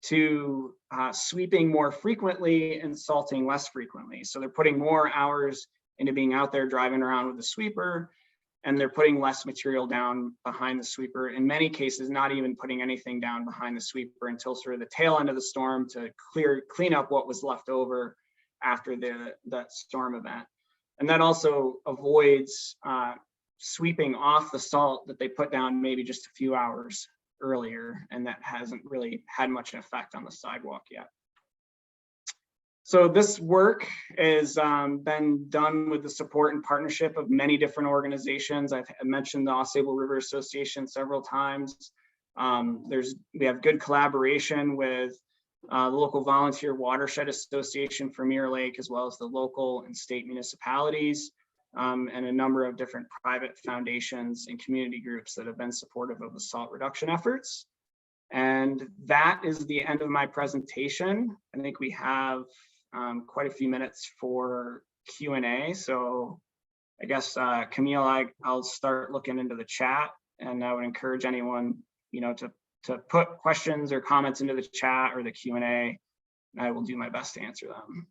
S2: to sweeping more frequently and salting less frequently. So they're putting more hours into being out there driving around with the sweeper, and they're putting less material down behind the sweeper. In many cases, not even putting anything down behind the sweeper until sort of the tail end of the storm to clean up what was left over after that storm event. And that also avoids sweeping off the salt that they put down maybe just a few hours earlier, and that hasn't really had much effect on the sidewalk yet. So this work has been done with the support and partnership of many different organizations. I've mentioned the Au River Association several times. We have good collaboration with the local Volunteer Watershed Association for Mirror Lake, as well as the local and state municipalities, and a number of different private foundations and community groups that have been supportive of the salt reduction efforts. And that is the end of my presentation. I think we have quite a few minutes for Q&A. So I guess, Camille, I'll start looking into the chat, and I would encourage anyone, to put questions or comments into the chat or the Q&A, and I will do my best to answer them.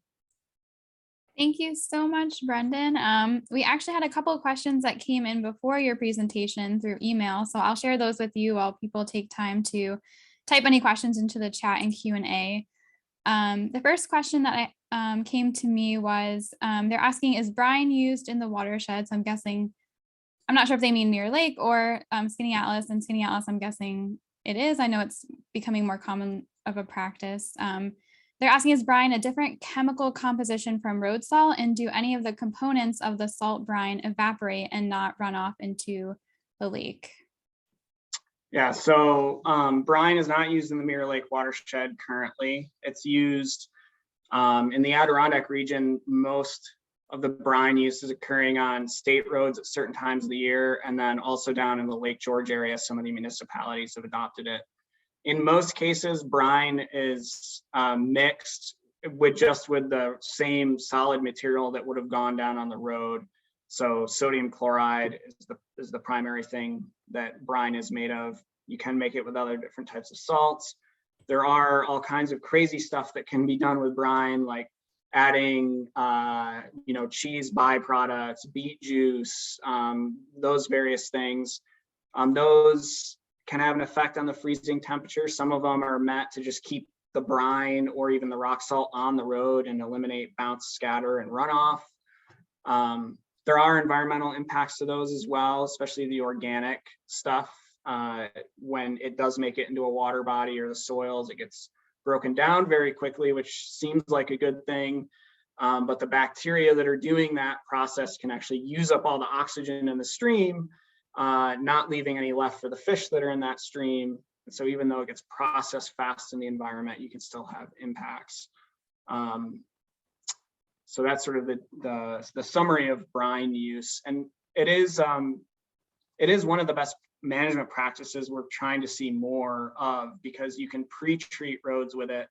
S1: Thank you so much, Brendan. We actually had a couple of questions that came in before your presentation through email, so I'll share those with you while people take time to type any questions into the chat and Q&A. The first question that came to me was, they're asking, is brine used in the watershed? So I'm guessing, I'm not sure if they mean Mirror Lake or Skinny Atlas, and Skinny Atlas, I'm guessing it is. I know it's becoming more common of a practice. They're asking, is brine a different chemical composition from road salt, and do any of the components of the salt brine evaporate and not run off into the lake?
S2: Yeah, so brine is not used in the Mirror Lake watershed currently. It's used in the Adirondack region. Most of the brine use is occurring on state roads at certain times of the year, and then also down in the Lake George area, some of the municipalities have adopted it. In most cases, brine is mixed with the same solid material that would have gone down on the road. So sodium chloride is the primary thing that brine is made of. You can make it with other different types of salts. There are all kinds of crazy stuff that can be done with brine, like adding, cheese byproducts, beet juice, those various things. Those can have an effect on the freezing temperature. Some of them are meant to just keep the brine or even the rock salt on the road and eliminate bounce, scatter, and runoff. There are environmental impacts to those as well, especially the organic stuff. When it does make it into a water body or the soils, it gets broken down very quickly, which seems like a good thing. But the bacteria that are doing that process can actually use up all the oxygen in the stream, not leaving any left for the fish that are in that stream. And so even though it gets processed fast in the environment, you can still have impacts. So that's sort of the summary of brine use. And it is one of the best management practices we're trying to see more of, because you can pre-treat roads with it.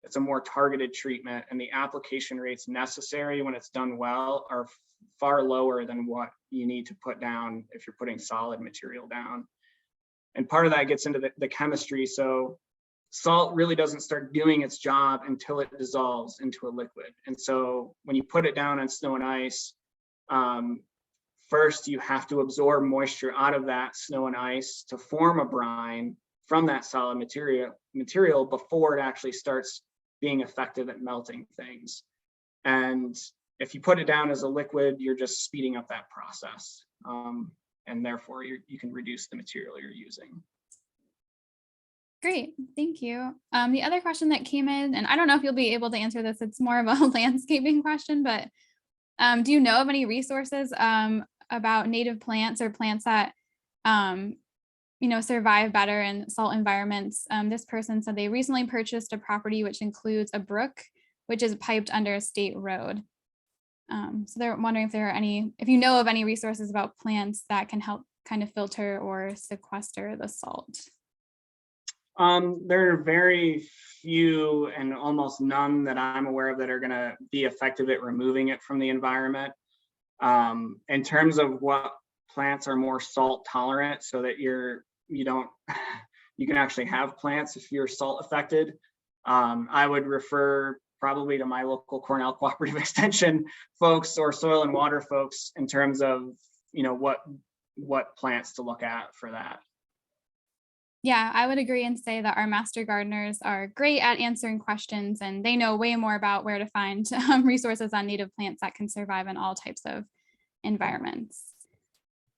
S2: It's a more targeted treatment, and the application rates necessary when it's done well are far lower than what you need to put down if you're putting solid material down. And part of that gets into the chemistry. So salt really doesn't start doing its job until it dissolves into a liquid. And so when you put it down on snow and ice, first you have to absorb moisture out of that snow and ice to form a brine from that solid material before it actually starts being effective at melting things. And if you put it down as a liquid, you're just speeding up that process. And therefore you can reduce the material you're using.
S1: Great, thank you. The other question that came in, and I don't know if you'll be able to answer this, it's more of a landscaping question, but do you know of any resources about native plants or plants that survive better in salt environments? This person said they recently purchased a property which includes a brook which is piped under a state road. So they're wondering if you know of any resources about plants that can help kind of filter or sequester the salt.
S2: There are very few and almost none that I'm aware of that are going to be effective at removing it from the environment. In terms of what plants are more salt tolerant, so that you can actually have plants if you're salt affected, I would refer probably to my local Cornell Cooperative Extension folks or soil and water folks in terms of what plants to look at for that.
S1: Yeah, I would agree and say that our master gardeners are great at answering questions, and they know way more about where to find resources on native plants that can survive in all types of environments.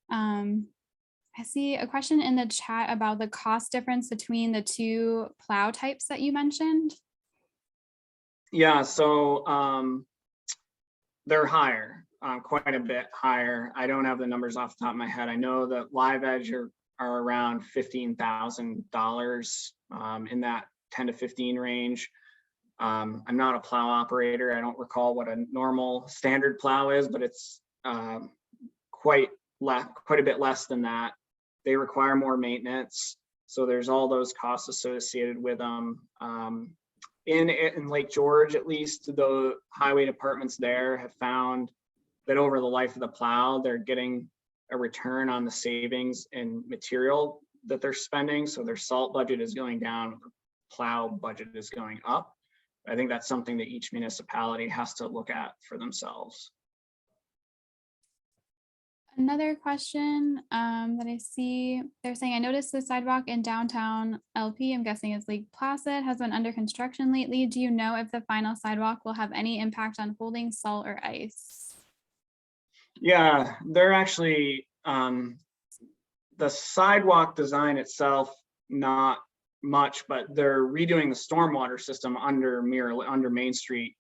S1: I see a question in the chat about the cost difference between the two plow types that you mentioned.
S2: Yeah, so they're higher, quite a bit higher. I don't have the numbers off the top of my head. I know that live edge are around $15,000 in that 10 to 15 range. I'm not a plow operator. I don't recall what a normal standard plow is, but it's quite a bit less than that. They require more maintenance, so there's all those costs associated with them. In Lake George, at least, the highway departments there have found that over the life of the plow, they're getting a return on the savings in material that they're spending. So their salt budget is going down, plow budget is going up. I think that's something that each municipality has to look at for themselves.
S1: Another question that I see, they're saying, I noticed the sidewalk in downtown LP, I'm guessing it's Lake Placid, has been under construction lately. Do you know if the final sidewalk will have any impact on holding salt or ice?
S2: Yeah, they're actually, the sidewalk design itself, not much, but they're redoing the stormwater system under Main Street.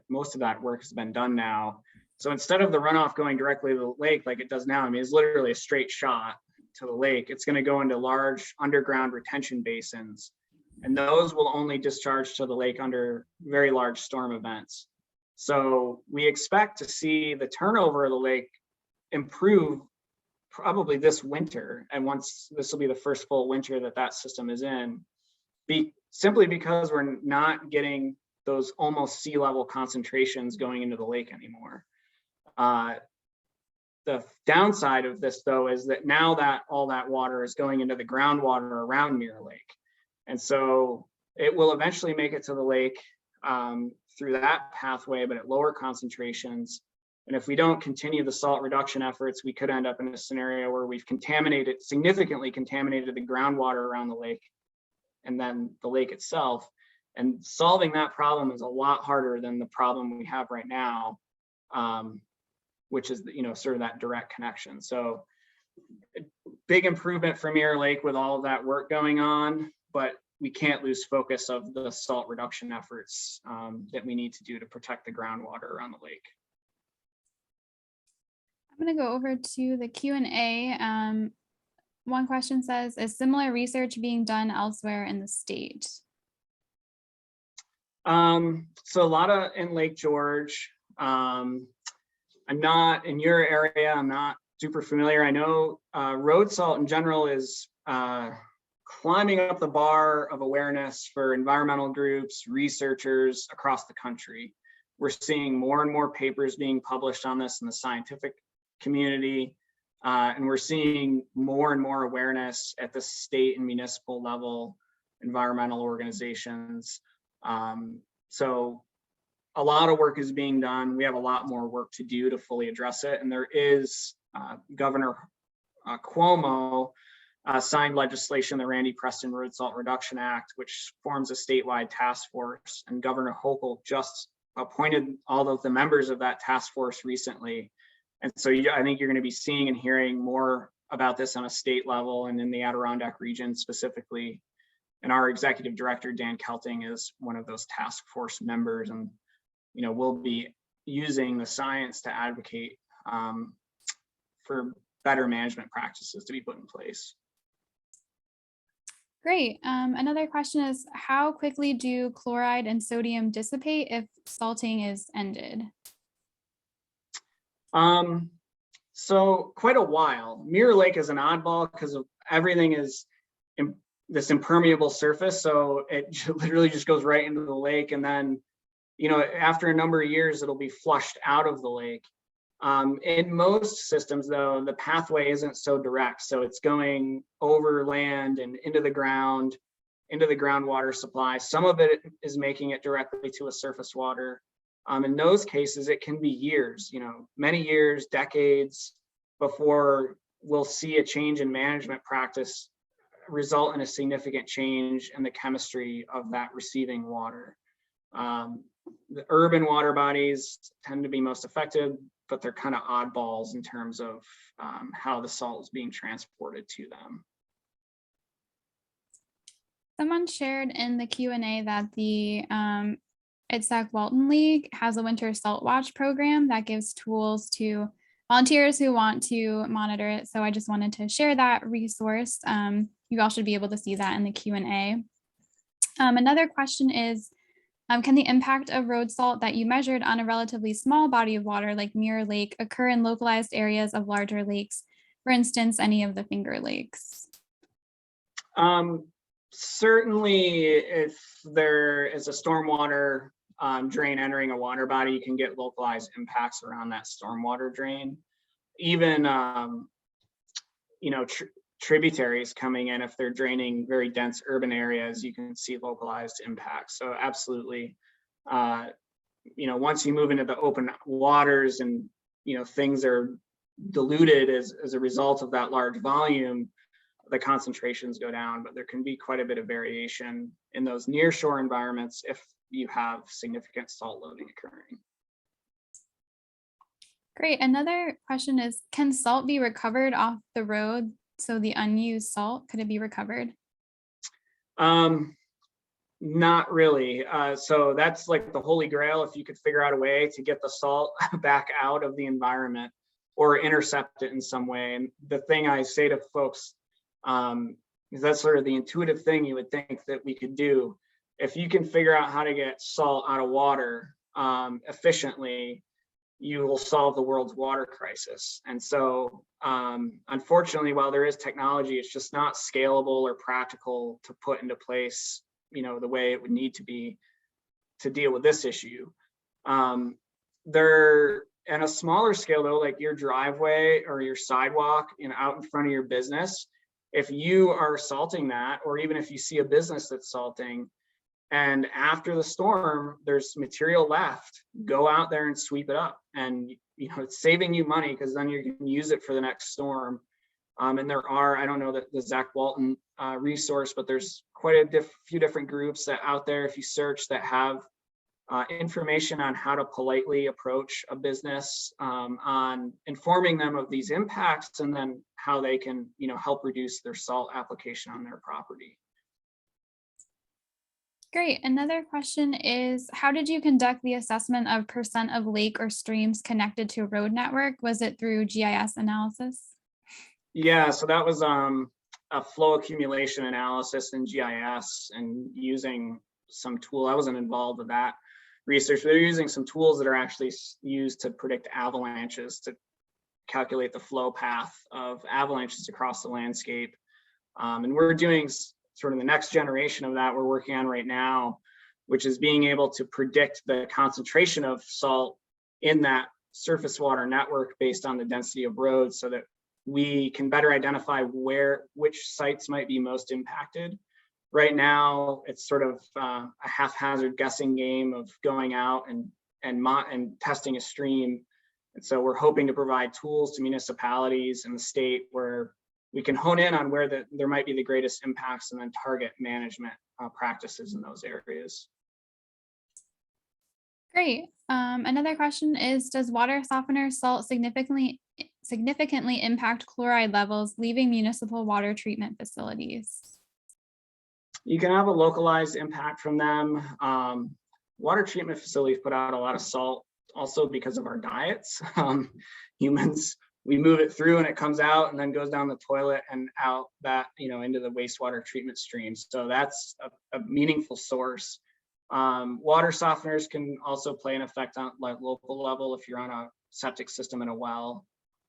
S2: Most of that work has been done now. So instead of the runoff going directly to the lake like it does now, I mean, it's literally a straight shot to the lake. It's going to go into large underground retention basins, and those will only discharge to the lake under very large storm events. So we expect to see the turnover of the lake improve probably this winter. And once this will be the first full winter that system is in, simply because we're not getting those almost sea level concentrations going into the lake anymore. The downside of this, though, is that now that all that water is going into the groundwater around Mirror Lake. And so it will eventually make it to the lake through that pathway, but at lower concentrations. And if we don't continue the salt reduction efforts, we could end up in a scenario where we've significantly contaminated the groundwater around the lake and then the lake itself. And solving that problem is a lot harder than the problem we have right now, which is, sort of that direct connection. So big improvement for Mirror Lake with all of that work going on, but we can't lose focus of the salt reduction efforts that we need to do to protect the groundwater around the lake.
S1: I'm going to go over to the Q&A. One question says, is similar research being done elsewhere in the state?
S2: So a lot of in Lake George. I'm not in your area. I'm not super familiar. I know road salt in general is climbing up the bar of awareness for environmental groups, researchers across the country. We're seeing more and more papers being published on this in the scientific community, and we're seeing more and more awareness at the state and municipal level, environmental organizations. So a lot of work is being done. We have a lot more work to do to fully address it. And there is Governor Cuomo signed legislation, the Randy Preston Road Salt Reduction Act, which forms a statewide task force. And Governor Hochul just appointed all of the members of that task force recently. And so I think you're going to be seeing and hearing more about this on a state level and in the Adirondack region specifically. And our executive director, Dan Kelting, is one of those task force members. And we'll be using the science to advocate for better management practices to be put in place.
S1: Great. Another question is, how quickly do chloride and sodium dissipate if salting is ended?
S2: So quite a while. Mirror Lake is an oddball because of everything is this impermeable surface. So it literally just goes right into the lake. And then, after a number of years, it'll be flushed out of the lake. In most systems, though, the pathway isn't so direct. So it's going over land and into the groundwater supply. Some of it is making it directly to a surface water. In those cases, it can be years, many years, decades before we'll see a change in management practice result in a significant change in the chemistry of that receiving water. The urban water bodies tend to be most effective, but they're kind of oddballs in terms of how the salt is being transported to them.
S1: Someone shared in the Q&A that the its Zach Walton League has a winter salt watch program that gives tools to volunteers who want to monitor it. So I just wanted to share that resource. You all should be able to see that in the Q&A. Another question is, can the impact of road salt that you measured on a relatively small body of water like Mirror Lake occur in localized areas of larger lakes, for instance, any of the Finger Lakes?
S2: Certainly, if there is a stormwater drain entering a water body, you can get localized impacts around that stormwater drain. Even, tributaries coming in, if they're draining very dense urban areas, you can see localized impacts. So absolutely, once you move into the open waters and, things are diluted as a result of that large volume, the concentrations go down, but there can be quite a bit of variation in those near shore environments if you have significant salt loading occurring.
S1: Great. Another question is, can salt be recovered off the road? So the unused salt, could it be recovered?
S2: Not really. So that's like the holy grail. If you could figure out a way to get the salt back out of the environment or intercept it in some way. And the thing I say to folks, is that's sort of the intuitive thing you would think that we could do. If you can figure out how to get salt out of water efficiently, you will solve the world's water crisis. And so, unfortunately, while there is technology, it's just not scalable or practical to put into place, the way it would need to be to deal with this issue. There, on a smaller scale though, like your driveway or your sidewalk, out in front of your business, if you are salting that, or even if you see a business that's salting, and after the storm, there's material left, go out there and sweep it up. And, it's saving you money because then you can use it for the next storm. And there are, I don't know the Zach Walton resource, but there's quite a few different groups that out there, if you search, that have information on how to politely approach a business, on informing them of these impacts, and then how they can, help reduce their salt application on their property.
S1: Great. Another question is, how did you conduct the assessment of percent of lake or streams connected to a road network? Was it through GIS analysis?
S2: Yeah, so that was a flow accumulation analysis in GIS, and using some tool. I wasn't involved with that research. They're using some tools that are actually used to predict avalanches, to calculate the flow path of avalanches across the landscape. And we're doing sort of the next generation of that we're working on right now, which is being able to predict the concentration of salt in that surface water network based on the density of roads, so that we can better identify which sites might be most impacted. Right now, it's sort of a haphazard guessing game of going out and testing a stream. And so we're hoping to provide tools to municipalities and the state where we can hone in on where there might be the greatest impacts, and then target management practices in those areas.
S1: Great. Another question is, does water softener salt significantly impact chloride levels leaving municipal water treatment facilities?
S2: You can have a localized impact from them. Water treatment facilities put out a lot of salt also because of our diets. Humans, we move it through and it comes out and then goes down the toilet and out that, into the wastewater treatment streams. So that's a meaningful source. Water softeners can also play an effect on like local level if you're on a septic system in a well.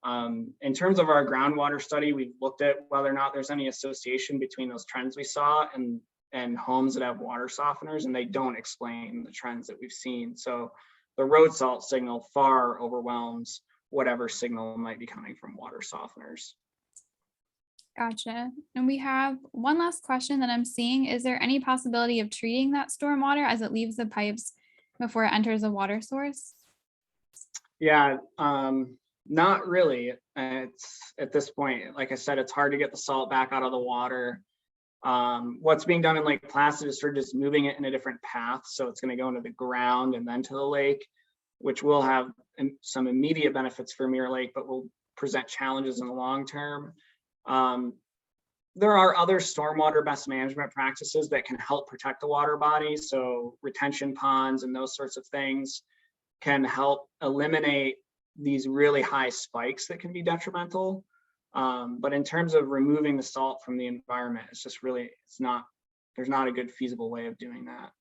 S2: In terms of our groundwater study, we've looked at whether or not there's any association between those trends we saw and homes that have water softeners, and they don't explain the trends that we've seen. So the road salt signal far overwhelms whatever signal might be coming from water softeners.
S1: Gotcha. And we have one last question that I'm seeing. Is there any possibility of treating that stormwater as it leaves the pipes before it enters a water source?
S2: Yeah, not really. It's at this point, like I said, it's hard to get the salt back out of the water. What's being done in Lake Placid is sort of just moving it in a different path. So it's going to go into the ground and then to the lake, which will have some immediate benefits for Mirror Lake, but will present challenges in the long term. there are other stormwater best management practices that can help protect the water bodies. So retention ponds and those sorts of things can help eliminate these really high spikes that can be detrimental. But in terms of removing the salt from the environment, it's just really, there's not a good feasible way of doing that.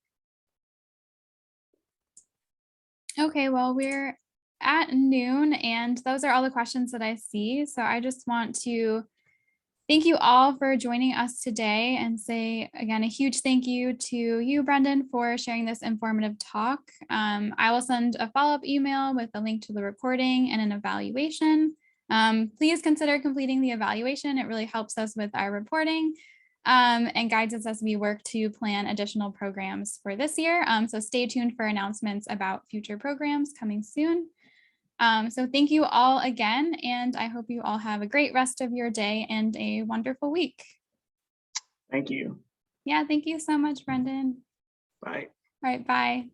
S1: Okay, well, we're at noon and those are all the questions that I see. So I just want to thank you all for joining us today and say again, a huge thank you to you, Brendan, for sharing this informative talk. I will send a follow-up email with a link to the recording and an evaluation. Please consider completing the evaluation. It really helps us with our reporting and guides us as we work to plan additional programs for this year. So stay tuned for announcements about future programs coming soon. So thank you all again, and I hope you all have a great rest of your day and a wonderful week.
S2: Thank you.
S1: Yeah, thank you so much, Brendan.
S2: Bye.
S1: All right, bye.